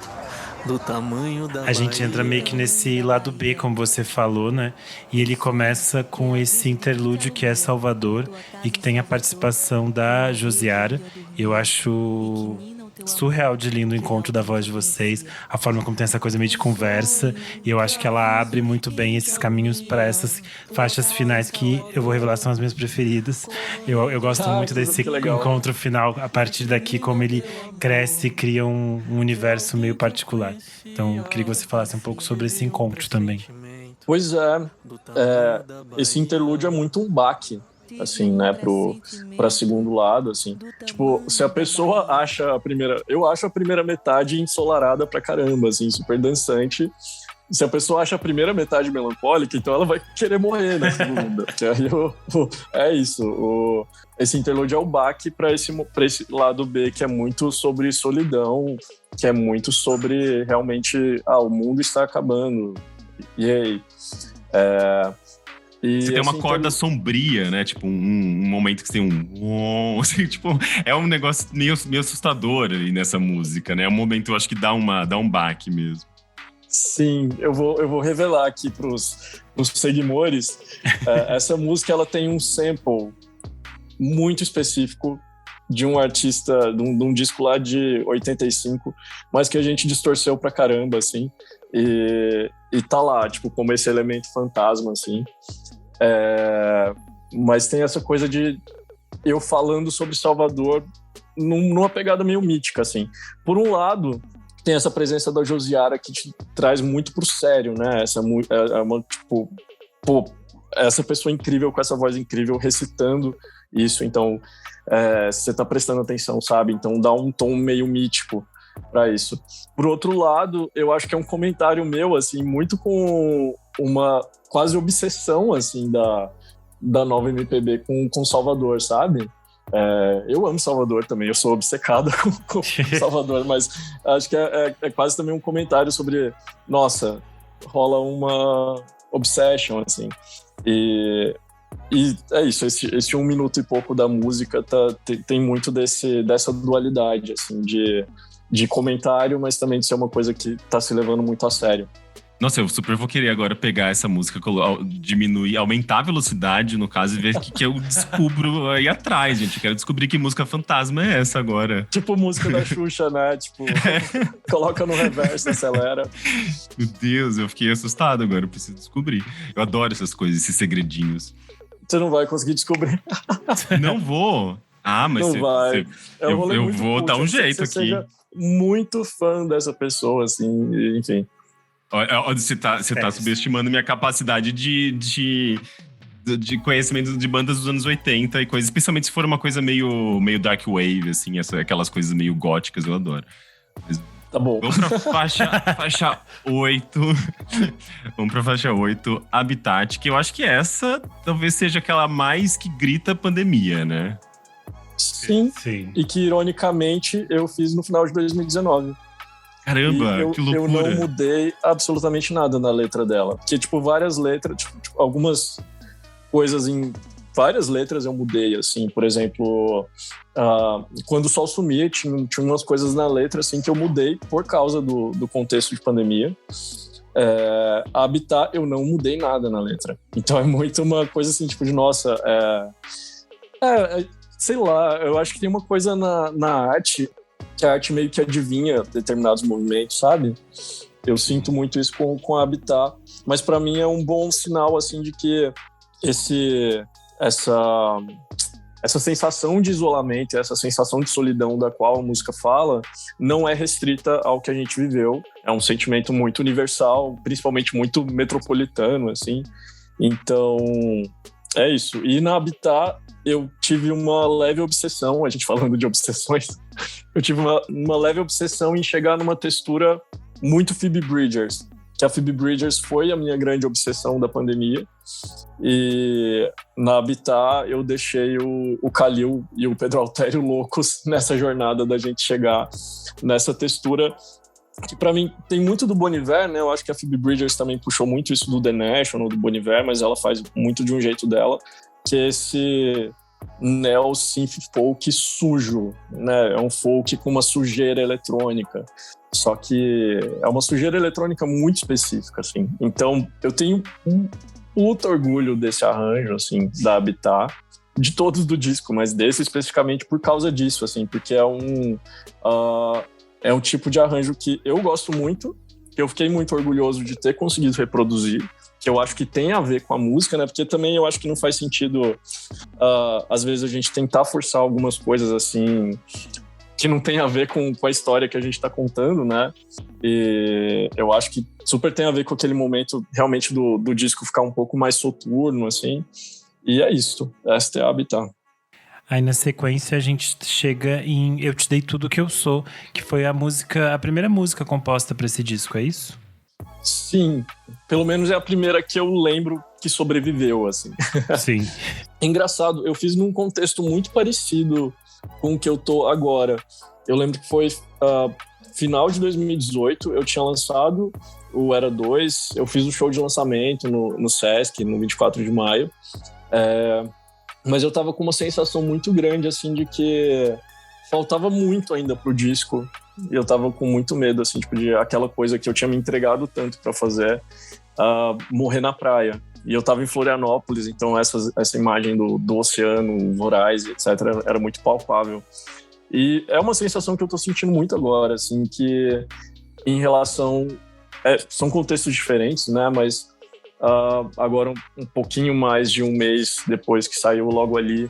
do tamanho da A gente entra meio que nesse lado B, como você falou, né? E ele começa com esse interlúdio que é Salvador e que tem a participação da Josiara. Eu acho surreal de lindo o encontro da voz de vocês, a forma como tem essa coisa meio de conversa, e eu acho que ela abre muito bem esses caminhos para essas faixas finais que eu vou revelar são as minhas preferidas. Eu gosto muito desse encontro final, a partir daqui como ele cresce e cria um universo meio particular. Então eu queria que você falasse um pouco sobre esse encontro também. Pois esse interlúdio é muito um baque, assim, né, pra segundo lado, assim. Tipo, se a pessoa acha eu acho a primeira metade ensolarada pra caramba, assim, super dançante. Se a pessoa acha a primeira metade melancólica, então ela vai querer morrer na segunda. Que aí é isso. Esse interlúdio é o baque pra esse lado B, que é muito sobre solidão, que é muito sobre realmente, o mundo está acabando. E aí? E, você tem uma assim, corda sombria, né? Tipo, um momento que você tem assim, tipo, é um negócio meio assustador ali nessa música, né? É um momento, eu acho que dá um baque mesmo. Sim, eu vou revelar aqui pros seguidores. Essa música, ela tem um sample muito específico de um artista, de um disco lá de 85, mas que a gente distorceu pra caramba, assim. E tá lá, tipo, como esse elemento fantasma, assim. Mas tem essa coisa de eu falando sobre Salvador numa pegada meio mítica, assim. Por um lado, tem essa presença da Josiara que te traz muito pro sério, né? Tipo, pô, essa pessoa incrível com essa voz incrível recitando isso, então você tá prestando atenção, sabe? Então dá um tom meio mítico para isso. Por outro lado, eu acho que é um comentário meu, assim, muito com uma quase obsessão, assim, da nova MPB com Salvador, sabe? Eu amo Salvador também, eu sou obcecado com Salvador, mas acho que é quase também um comentário sobre, nossa, rola uma obsession, assim. E é isso, esse 1 minuto e pouco da música tem muito dessa dualidade, assim, de comentário, mas também de ser uma coisa que tá se levando muito a sério. Nossa, eu super vou querer agora pegar essa música, diminuir, aumentar a velocidade, no caso, e ver o que eu descubro aí atrás, gente. Eu quero descobrir que música fantasma é essa agora. Tipo música da Xuxa, né? Tipo, coloca no reverso, acelera. Meu Deus, eu fiquei assustado agora, eu preciso descobrir. Eu adoro essas coisas, esses segredinhos. Você não vai conseguir descobrir. Não vou. Ah, mas não vai. Eu vou dar um jeito aqui. Seja muito fã dessa pessoa, assim, enfim. Você tá subestimando minha capacidade de conhecimento de bandas dos anos 80 e coisas, especialmente se for uma coisa meio dark wave, assim, aquelas coisas meio góticas, eu adoro. Mas tá bom. Vamos pra faixa 8. Vamos pra faixa 8, Habitat, que eu acho que essa talvez seja aquela mais que grita pandemia, né? Sim. E que, ironicamente, eu fiz no final de 2019. Caramba, que loucura. Eu não mudei absolutamente nada na letra dela. Porque, tipo, várias letras, tipo, algumas coisas em várias letras eu mudei, assim. Por exemplo, quando o sol sumia, tinha umas coisas na letra, assim, que eu mudei por causa do contexto de pandemia. Habitar, eu não mudei nada na letra. Então é muito uma coisa, assim, tipo, de nossa... sei lá, eu acho que tem uma coisa na arte... que a arte meio que adivinha determinados movimentos, sabe? Eu sinto muito isso com a Habitat, mas para mim é um bom sinal, assim, de que essa sensação de isolamento, essa sensação de solidão da qual a música fala, não é restrita ao que a gente viveu. É um sentimento muito universal, principalmente muito metropolitano, assim. Então, é isso. E na Habitat, eu tive uma leve obsessão, a gente falando de obsessões, eu tive uma leve obsessão em chegar numa textura muito Phoebe Bridgers, que a Phoebe Bridgers foi a minha grande obsessão da pandemia, e na Habitat eu deixei o Khalil e o Pedro Altério loucos nessa jornada da gente chegar nessa textura que pra mim tem muito do Bon Iver, né? Eu acho que a Phoebe Bridgers também puxou muito isso do The National, do Bon Iver, mas ela faz muito de um jeito dela, que é esse neo-synth folk sujo, né? É um folk com uma sujeira eletrônica, só que é uma sujeira eletrônica muito específica, assim. Então, eu tenho um puta orgulho desse arranjo, assim, da Habitat, de todos do disco, mas desse especificamente por causa disso, assim, porque é um tipo de arranjo que eu gosto muito, que eu fiquei muito orgulhoso de ter conseguido reproduzir, que eu acho que tem a ver com a música, né? Porque também eu acho que não faz sentido, às vezes, a gente tentar forçar algumas coisas, assim, que não tem a ver com a história que a gente tá contando, né? E eu acho que super tem a ver com aquele momento, realmente, do disco ficar um pouco mais soturno, assim. E é isso. Esta é a Habitat. Aí na sequência a gente chega em Eu Te Dei Tudo Que Eu Sou, que foi a primeira música composta para esse disco, é isso? Sim, pelo menos é a primeira que eu lembro que sobreviveu, assim. Sim. Engraçado, eu fiz num contexto muito parecido com o que eu tô agora. Eu lembro que foi final de 2018, eu tinha lançado o Era 2, eu fiz o show de lançamento no Sesc, no 24 de maio, mas eu tava com uma sensação muito grande, assim, de que faltava muito ainda pro disco, e eu tava com muito medo, assim, tipo, de aquela coisa que eu tinha me entregado tanto pra fazer, morrer na praia. E eu tava em Florianópolis, então essa imagem do oceano, voraz, etc., era muito palpável. E é uma sensação que eu tô sentindo muito agora, assim, que em relação... são contextos diferentes, né? Mas agora um pouquinho mais de um mês depois que saiu Logo Ali,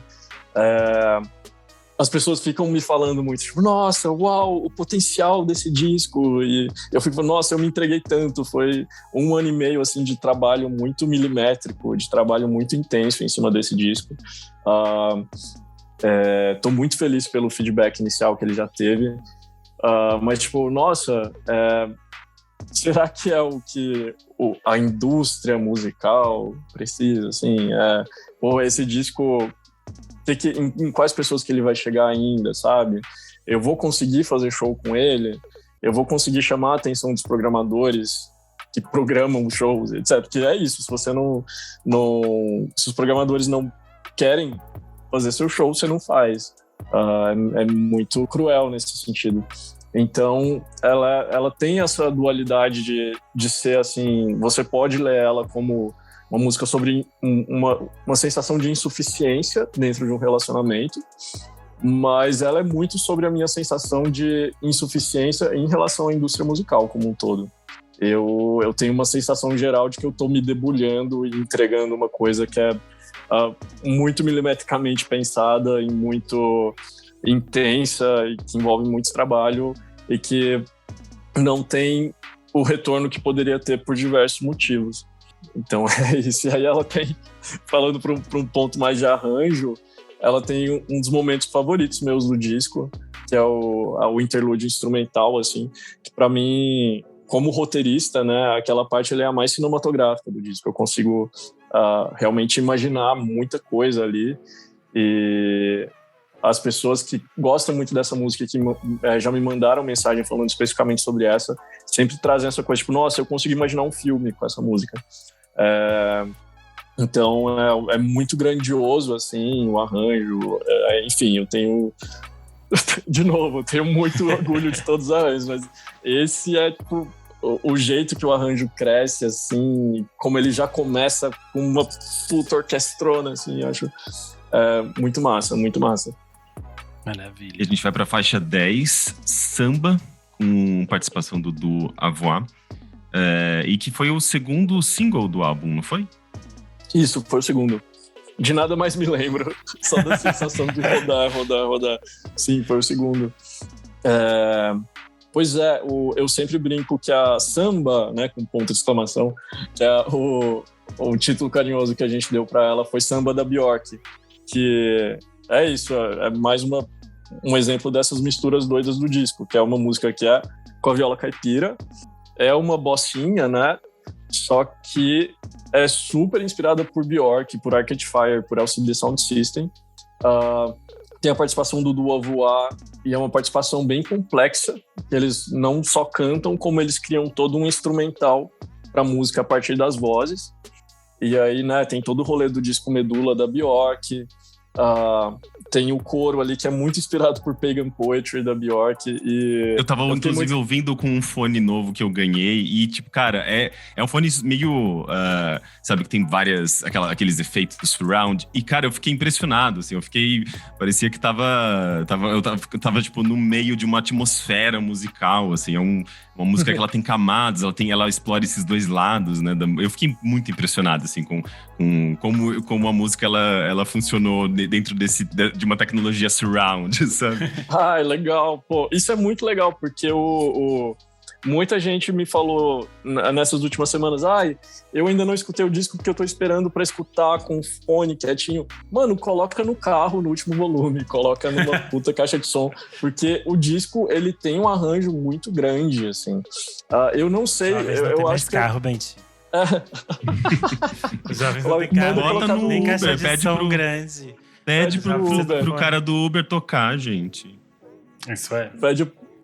as pessoas ficam me falando muito, tipo, nossa, uau, o potencial desse disco. E eu fico falando, nossa, eu me entreguei tanto. Foi 1 ano e meio, assim, de trabalho muito milimétrico, de trabalho muito intenso em cima desse disco. Tô muito feliz pelo feedback inicial que ele já teve. Mas, tipo, nossa, será que é o que a indústria musical precisa, assim? Ou esse disco... em quais pessoas que ele vai chegar ainda, sabe? Eu vou conseguir fazer show com ele? Eu vou conseguir chamar a atenção dos programadores que programam shows, etc. Porque é isso, se você se os programadores não querem fazer seu show, você não faz. É muito cruel nesse sentido. Então, ela tem essa dualidade de ser assim, você pode ler ela como uma música sobre uma sensação de insuficiência dentro de um relacionamento, mas ela é muito sobre a minha sensação de insuficiência em relação à indústria musical como um todo. Eu tenho uma sensação geral de que eu estou me debulhando e entregando uma coisa que é muito milimetricamente pensada e muito intensa e que envolve muito trabalho e que não tem o retorno que poderia ter por diversos motivos. Então é isso. E aí ela tem, falando para um ponto mais de arranjo, ela tem um dos momentos favoritos meus do disco, que é o interlúdio instrumental, assim, que para mim, como roteirista, né, aquela parte é a mais cinematográfica do disco. Eu consigo realmente imaginar muita coisa ali, e as pessoas que gostam muito dessa música, que já me mandaram mensagem falando especificamente sobre essa, sempre trazem essa coisa, tipo, nossa, eu consigo imaginar um filme com essa música. Então é muito grandioso, assim, o arranjo, enfim, eu tenho de novo, eu tenho muito orgulho de todos os arranjos, mas esse é tipo o jeito que o arranjo cresce, assim, como ele já começa com uma puta orquestrona, assim, eu acho muito massa, muito massa. Maravilha. E a gente vai pra faixa 10, Samba, com participação do Du Avois, e que foi o segundo single do álbum, não foi? Isso, foi o segundo. De nada mais me lembro, só da sensação de rodar. Sim, foi o segundo. Pois é, eu sempre brinco que a Samba, né, com ponto de exclamação, que é o título carinhoso que a gente deu pra ela foi Samba da Bjork, que é isso, é mais um exemplo dessas misturas doidas do disco, que é uma música que é com a viola caipira, é uma bossinha, né, só que é super inspirada por Bjork, por Arcade Fire, por LCD Sound System. Tem a participação do Du Avois, e é uma participação bem complexa, que eles não só cantam, como eles criam todo um instrumental para música a partir das vozes. E aí, né, tem todo o rolê do disco Medula da Bjork, tem o coro ali que é muito inspirado por Pagan Poetry da Bjork. E eu tava inclusive ouvindo com um fone novo que eu ganhei e, tipo, cara, é um fone meio, sabe, que tem aqueles efeitos do surround. E, cara, eu fiquei impressionado, assim, parecia que eu tava, tipo, no meio de uma atmosfera musical, assim, é uma música que ela tem camadas, ela explora esses dois lados, né? Eu fiquei muito impressionado, assim, com como a música ela funcionou dentro de uma tecnologia surround, sabe? Legal. Pô, isso é muito legal, porque muita gente me falou nessas últimas semanas, eu ainda não escutei o disco porque eu tô esperando pra escutar com o fone quietinho. Mano, coloca no carro, no último volume, coloca numa puta caixa de som, porque o disco, ele tem um arranjo muito grande, assim. Eu não sei, eu acho que... carro, Benti. Os jovens não tem carro. Bota no nem caixa Uber, de pede som grande. Pede pro cara do Uber tocar, gente. Isso é.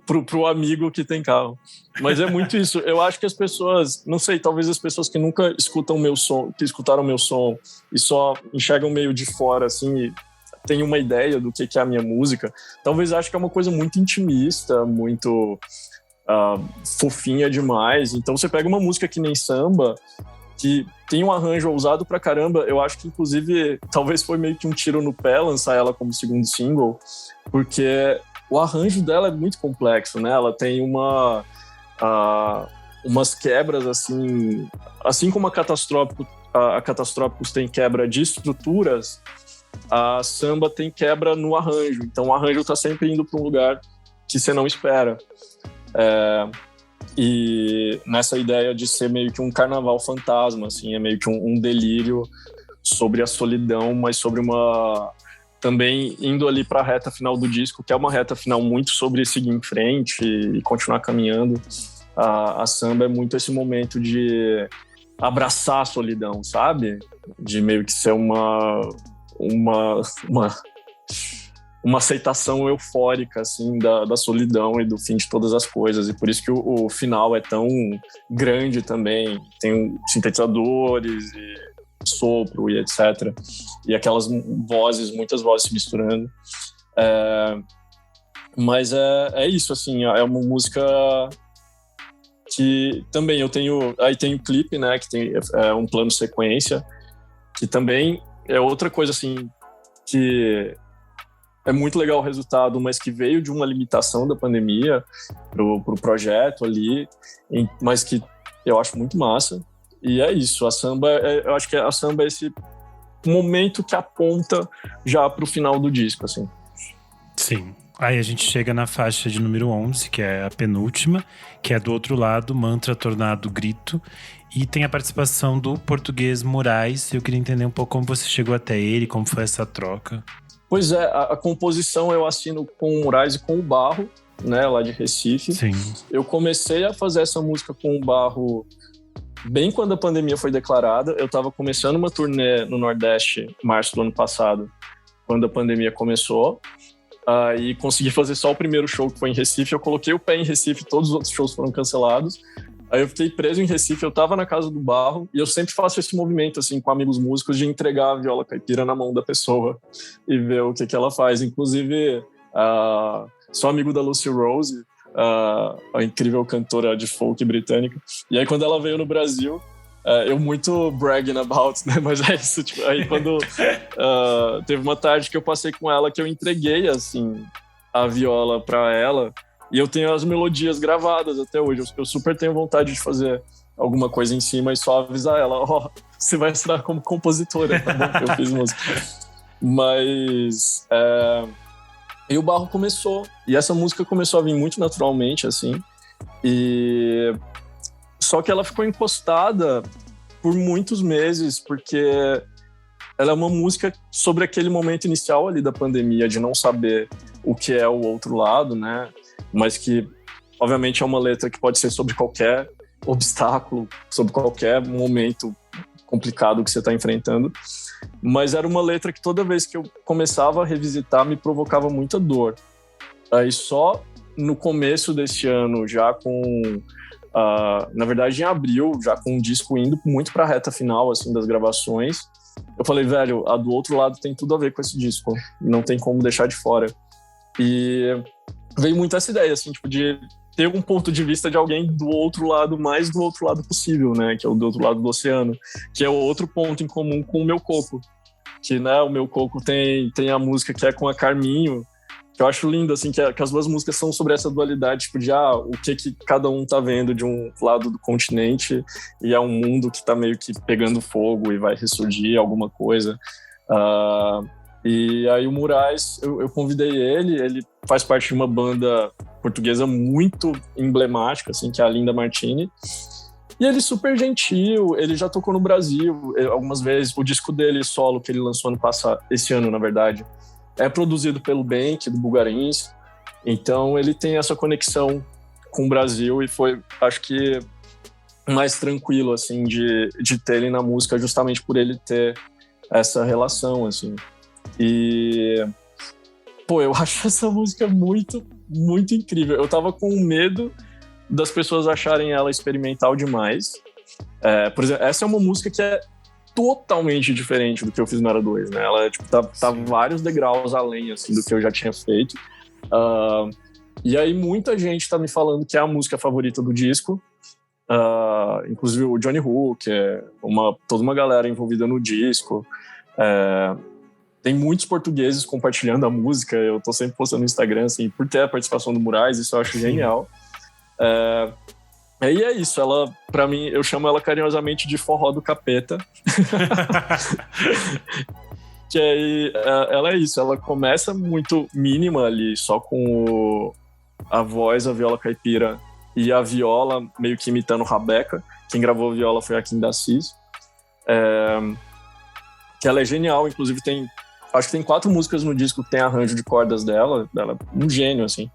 pro amigo que tem carro. Mas é muito isso. Eu acho que as pessoas, não sei, talvez as pessoas que nunca escutaram meu som e só enxergam meio de fora, assim, e têm uma ideia do que é a minha música, talvez achem que é uma coisa muito intimista, muito fofinha demais. Então você pega uma música que nem Samba, que tem um arranjo ousado pra caramba. Eu acho que, inclusive, talvez foi meio que um tiro no pé lançar ela como segundo single, porque o arranjo dela é muito complexo, né? Ela tem umas quebras, assim como a Catastrópicos tem quebra de estruturas, a Samba tem quebra no arranjo. Então o arranjo tá sempre indo para um lugar que você não espera. E nessa ideia de ser meio que um carnaval fantasma, assim, é meio que um delírio sobre a solidão, mas sobre também indo ali para a reta final do disco, que é uma reta final muito sobre seguir em frente e continuar caminhando. A Samba é muito esse momento de abraçar a solidão, sabe? De meio que ser uma aceitação eufórica, assim, da solidão e do fim de todas as coisas. E por isso que o final é tão grande também. Tem sintetizadores e sopro e etc. E aquelas muitas vozes se misturando. Mas é isso, assim, é uma música que também eu tenho... Aí tem o clipe, né, que tem um plano sequência, que também é outra coisa, assim, que é muito legal o resultado, mas que veio de uma limitação da pandemia pro projeto ali, mas que eu acho muito massa. E é isso, a Samba, eu acho que a Samba é esse momento que aponta já pro final do disco, assim. Sim. Aí a gente chega na faixa de número 11, que é a penúltima, que é Do Outro Lado, Mantra, Tornado, Grito. E tem a participação do português Moraes. Eu queria entender um pouco como você chegou até ele, como foi essa troca. Pois é, a composição eu assino com o Moraes e com o Barro, né, lá de Recife. Sim. Eu comecei a fazer essa música com o Barro bem quando a pandemia foi declarada. Eu estava começando uma turnê no Nordeste, março do ano passado, quando a pandemia começou. E consegui fazer só o primeiro show, que foi em Recife. Eu coloquei o pé em Recife, todos os outros shows foram cancelados. Aí eu fiquei preso em Recife, eu tava na casa do Barro, e eu sempre faço esse movimento, assim, com amigos músicos, de entregar a viola caipira na mão da pessoa e ver o que ela faz. Inclusive, sou amigo da Lucy Rose, a incrível cantora de folk britânica. E aí, quando ela veio no Brasil, eu muito bragging about, né? Mas é isso, tipo, aí quando teve uma tarde que eu passei com ela, que eu entreguei, assim, a viola pra ela, e eu tenho as melodias gravadas até hoje. Eu super tenho vontade de fazer alguma coisa em cima e só avisar ela, você vai estudar como compositora, tá bom? Que eu fiz música. Mas... E o Barro começou. E essa música começou a vir muito naturalmente, assim. E... Só que ela ficou encostada por muitos meses, porque ela é uma música sobre aquele momento inicial ali da pandemia, de não saber o que é o outro lado, né? Mas que, obviamente, é uma letra que pode ser sobre qualquer obstáculo, sobre qualquer momento complicado que você está enfrentando. Mas era uma letra que toda vez que eu começava a revisitar me provocava muita dor. Aí só no começo desse ano, já com... na verdade, em abril, já com o disco indo muito para a reta final, assim, das gravações, eu falei, velho, a Do Outro Lado tem tudo a ver com esse disco, não tem como deixar de fora. E veio muito essa ideia, assim, tipo, de ter um ponto de vista de alguém do outro lado, mais do outro lado possível, né, que é o do outro lado do oceano, que é o outro ponto em comum com o Meu Coco, que, né, o Meu Coco tem a música que é com a Carminho, que eu acho lindo, assim, que as duas músicas são sobre essa dualidade, tipo, de o que cada um tá vendo de um lado do continente, e é um mundo que tá meio que pegando fogo e vai ressurgir alguma coisa. E aí o Moraes, eu convidei ele faz parte de uma banda portuguesa muito emblemática, assim, que é a Linda Martini, e ele super gentil, ele já tocou no Brasil algumas vezes. O disco dele solo, que ele lançou esse ano, na verdade, é produzido pelo Bank, do Bulgarins, então ele tem essa conexão com o Brasil e foi, acho que, mais tranquilo, assim, de ter ele na música, justamente por ele ter essa relação, assim. E, pô, eu acho essa música muito, muito incrível. Eu tava com medo das pessoas acharem ela experimental demais. Por exemplo, essa é uma música que é totalmente diferente do que eu fiz no Era 2, né? Ela tipo, tá vários degraus além assim, do que eu já tinha feito. E aí muita gente tá me falando que é a música favorita do disco. Inclusive o Johnny Hook, toda uma galera envolvida no disco. Tem muitos portugueses compartilhando a música. Eu tô sempre postando no Instagram, assim, por ter a participação do Moraes, isso eu acho genial. E é isso, ela, pra mim, eu chamo ela carinhosamente de forró do capeta. Que aí, ela é isso, ela começa muito mínima ali, só com a voz, a viola caipira e a viola meio que imitando Rabeca. Quem gravou a viola foi a Kim D'Assis. Que ela é genial, inclusive acho que tem 4 músicas no disco que tem arranjo de cordas dela. Ela é um gênio, assim.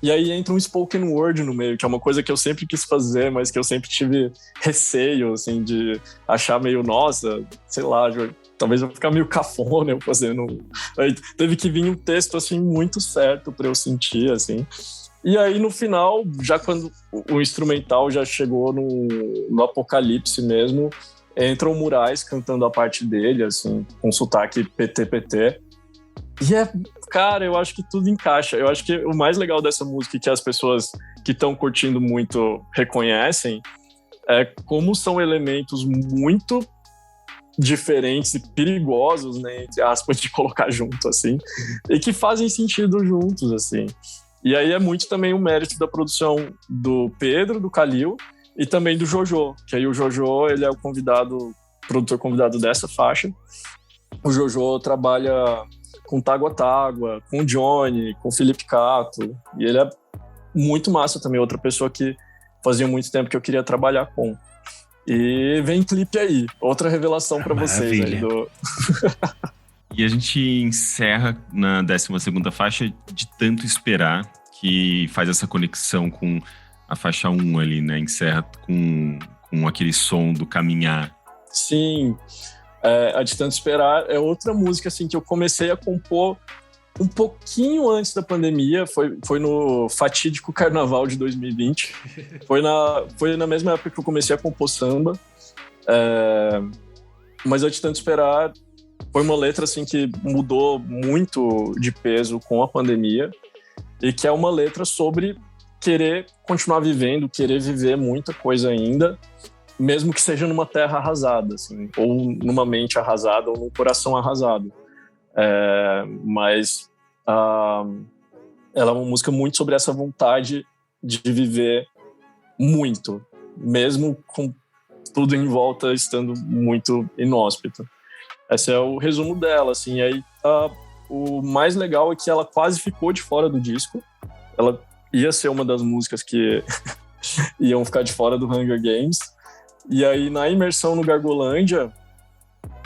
E aí entra um spoken word no meio, que é uma coisa que eu sempre quis fazer, mas que eu sempre tive receio, assim, de achar meio, nossa, sei lá, talvez eu ficar meio cafona eu fazendo. Aí teve que vir um texto, assim, muito certo pra eu sentir, assim. E aí, no final, já quando o instrumental já chegou no apocalipse mesmo, entra o Moraes cantando a parte dele, assim, com sotaque PT. E cara, eu acho que tudo encaixa. Eu acho que o mais legal dessa música e que as pessoas que estão curtindo muito reconhecem é como são elementos muito diferentes e perigosos, né, entre aspas, de colocar junto, assim, e que fazem sentido juntos, assim. E aí é muito também o mérito da produção do Pedro, do Khalil, e também do Jojo, que aí o Jojo, ele é o produtor convidado dessa faixa. O Jojo trabalha com Tágua Tágua, com o Johnny, com o Felipe Cato, e ele é muito massa também, outra pessoa que fazia muito tempo que eu queria trabalhar com. E vem clipe aí, outra revelação pra vocês aí do... E a gente encerra na 12ª faixa de Tanto Esperar, que faz essa conexão com a faixa 1 ali, né? Encerra com aquele som do caminhar. Sim, a de Tanto Esperar é outra música assim, que eu comecei a compor um pouquinho antes da pandemia, foi no fatídico Carnaval de 2020. Foi na mesma época que eu comecei a compor samba. Mas a de Tanto Esperar foi uma letra assim, que mudou muito de peso com a pandemia e que é uma letra sobre querer continuar vivendo, querer viver muita coisa ainda, mesmo que seja numa terra arrasada, assim, ou numa mente arrasada, ou num coração arrasado. Mas ela é uma música muito sobre essa vontade de viver muito, mesmo com tudo em volta estando muito inóspito. Esse é o resumo dela, assim. E aí, o mais legal é que ela quase ficou de fora do disco. Ela ia ser uma das músicas que iam ficar de fora do Hunger Games. E aí, na imersão no Gargolândia,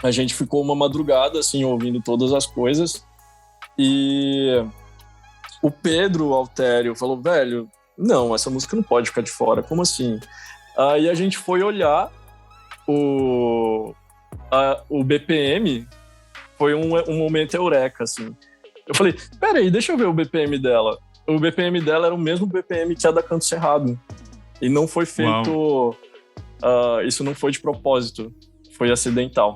a gente ficou uma madrugada, assim, ouvindo todas as coisas. E o Pedro Altério falou, velho, não, essa música não pode ficar de fora, como assim? Aí a gente foi olhar o BPM, foi um momento eureka, assim. Eu falei, peraí, deixa eu ver o BPM dela. O BPM dela era o mesmo BPM que a da Canto Cerrado. E não foi feito... isso não foi de propósito, foi acidental.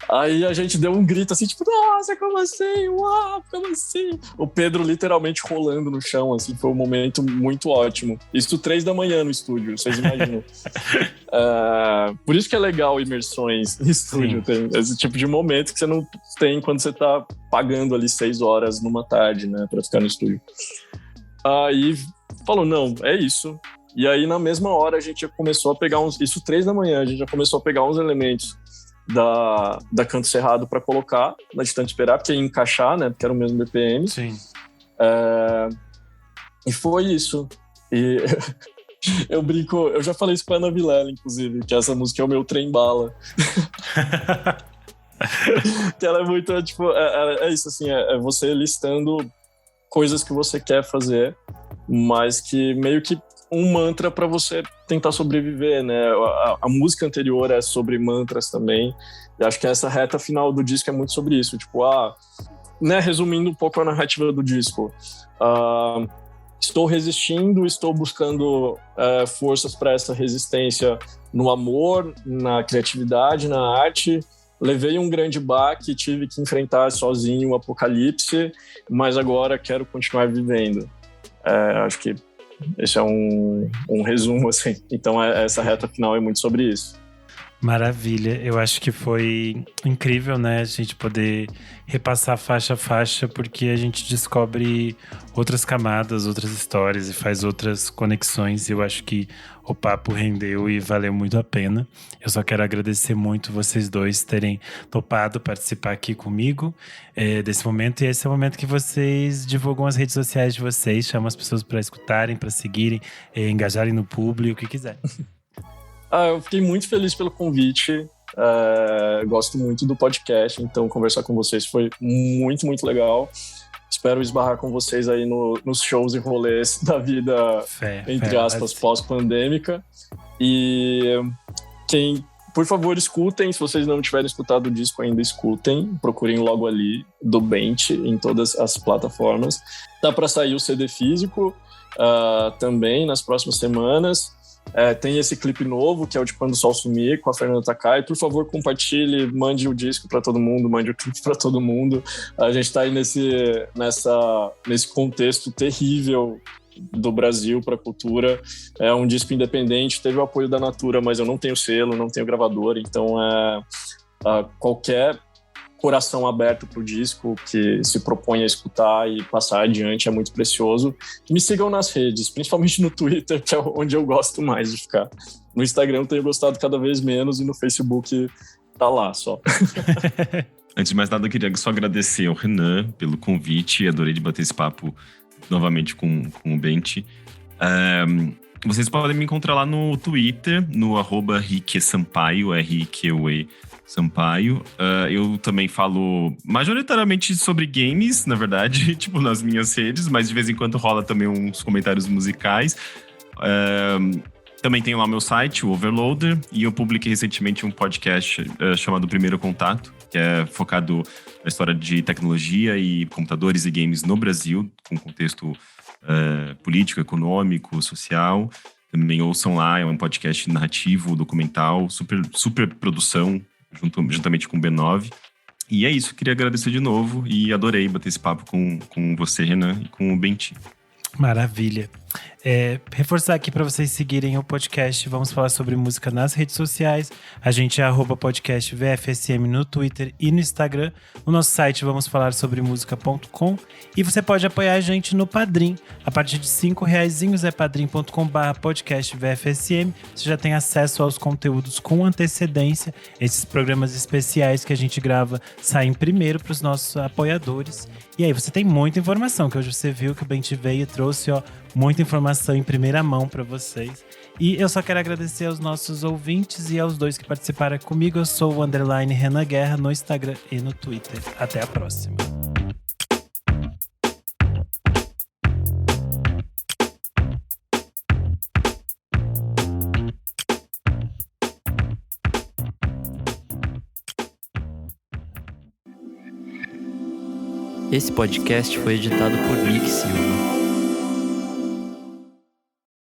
Aí a gente deu um grito assim, tipo, nossa, como assim? Uau, como assim? O Pedro literalmente rolando no chão, assim, foi um momento muito ótimo. Isso 3 da manhã no estúdio, vocês imaginam. Por isso que é legal imersões em estúdio, tem esse tipo de momento que você não tem quando você tá pagando ali 6 horas numa tarde, né, pra ficar no estúdio. Aí falou, não, é isso. E aí na mesma hora a gente já começou a pegar isso 3 da manhã, a gente já começou a pegar uns elementos da Canto Cerrado para colocar na de Tanto Esperar, porque ia encaixar, né? Porque era o mesmo BPM. Sim. E foi isso. E eu brinco, eu já falei isso com a Ana Vilela, inclusive, que essa música é o meu trem-bala. Que ela é muito, tipo, é isso, assim, é você listando coisas que você quer fazer, mas que meio que um mantra para você tentar sobreviver, né? A música anterior é sobre mantras também. E acho que essa reta final do disco é muito sobre isso. Tipo, né, resumindo um pouco a narrativa do disco, estou resistindo, estou buscando forças para essa resistência no amor, na criatividade, na arte. Levei um grande baque, tive que enfrentar sozinho o apocalipse, mas agora quero continuar vivendo. Acho que esse é um resumo, assim. Então, essa reta final é muito sobre isso. Maravilha, eu acho que foi incrível, né, a gente poder repassar faixa a faixa, porque a gente descobre outras camadas, outras histórias e faz outras conexões, e eu acho que o papo rendeu e valeu muito a pena. Eu só quero agradecer muito vocês dois terem topado participar aqui comigo desse momento, e esse é o momento que vocês divulgam as redes sociais de vocês, chamam as pessoas para escutarem, para seguirem, engajarem no público, o que quiser. Eu fiquei muito feliz pelo convite, gosto muito do podcast, então conversar com vocês foi muito, muito legal. Espero esbarrar com vocês aí nos shows e rolês da vida, entre aspas, pós-pandêmica. E por favor, escutem, se vocês não tiverem escutado o disco ainda, escutem, procurem logo ali, do Bent, em todas as plataformas. Tá para sair o CD físico também nas próximas semanas. Tem esse clipe novo, que é o de Quando o Sol Sumir, com a Fernanda Takai. Por favor, compartilhe, mande o disco para todo mundo, mande o clipe para todo mundo. A gente está aí nesse contexto terrível do Brasil para a cultura. É um disco independente, teve o apoio da Natura, mas eu não tenho selo, não tenho gravadora, então qualquer coração aberto para o disco que se propõe a escutar e passar adiante é muito precioso. Me sigam nas redes, principalmente no Twitter, que é onde eu gosto mais de ficar. No Instagram eu tenho gostado cada vez menos e no Facebook tá lá só. Antes de mais nada, eu queria só agradecer ao Renan pelo convite. Adorei de bater esse papo novamente com o Bent. Vocês podem me encontrar lá no Twitter, no @RiqueSampaio, RIQUE Sampaio. Eu também falo majoritariamente sobre games, na verdade, tipo nas minhas redes, mas de vez em quando rola também uns comentários musicais. Também tenho lá meu site, o Overloader, e eu publiquei recentemente um podcast chamado Primeiro Contato, que é focado na história de tecnologia e computadores e games no Brasil, com contexto político, econômico, social. Também ouçam lá, é um podcast narrativo, documental, super produção, juntamente com o B9. E é isso, queria agradecer de novo e adorei bater esse papo com você, Renan, e com o Bent. Maravilha. Reforçar aqui para vocês seguirem o podcast. Vamos falar sobre música nas redes sociais. A gente é @podcast VFSM no Twitter e no Instagram. No nosso site vamos falar sobre música.com. E você pode apoiar a gente no Padrim. A partir de R$5 é padrim.com/podcast VFSM. Você já tem acesso aos conteúdos com antecedência. Esses programas especiais que a gente grava saem primeiro para os nossos apoiadores. E aí você tem muita informação, que hoje você viu que o Bent veio e trouxe muita informação em primeira mão para vocês. E eu só quero agradecer aos nossos ouvintes e aos dois que participaram comigo. Eu sou o _Renan Guerra no Instagram e no Twitter. Até a próxima. Esse podcast foi editado por Nick Silva.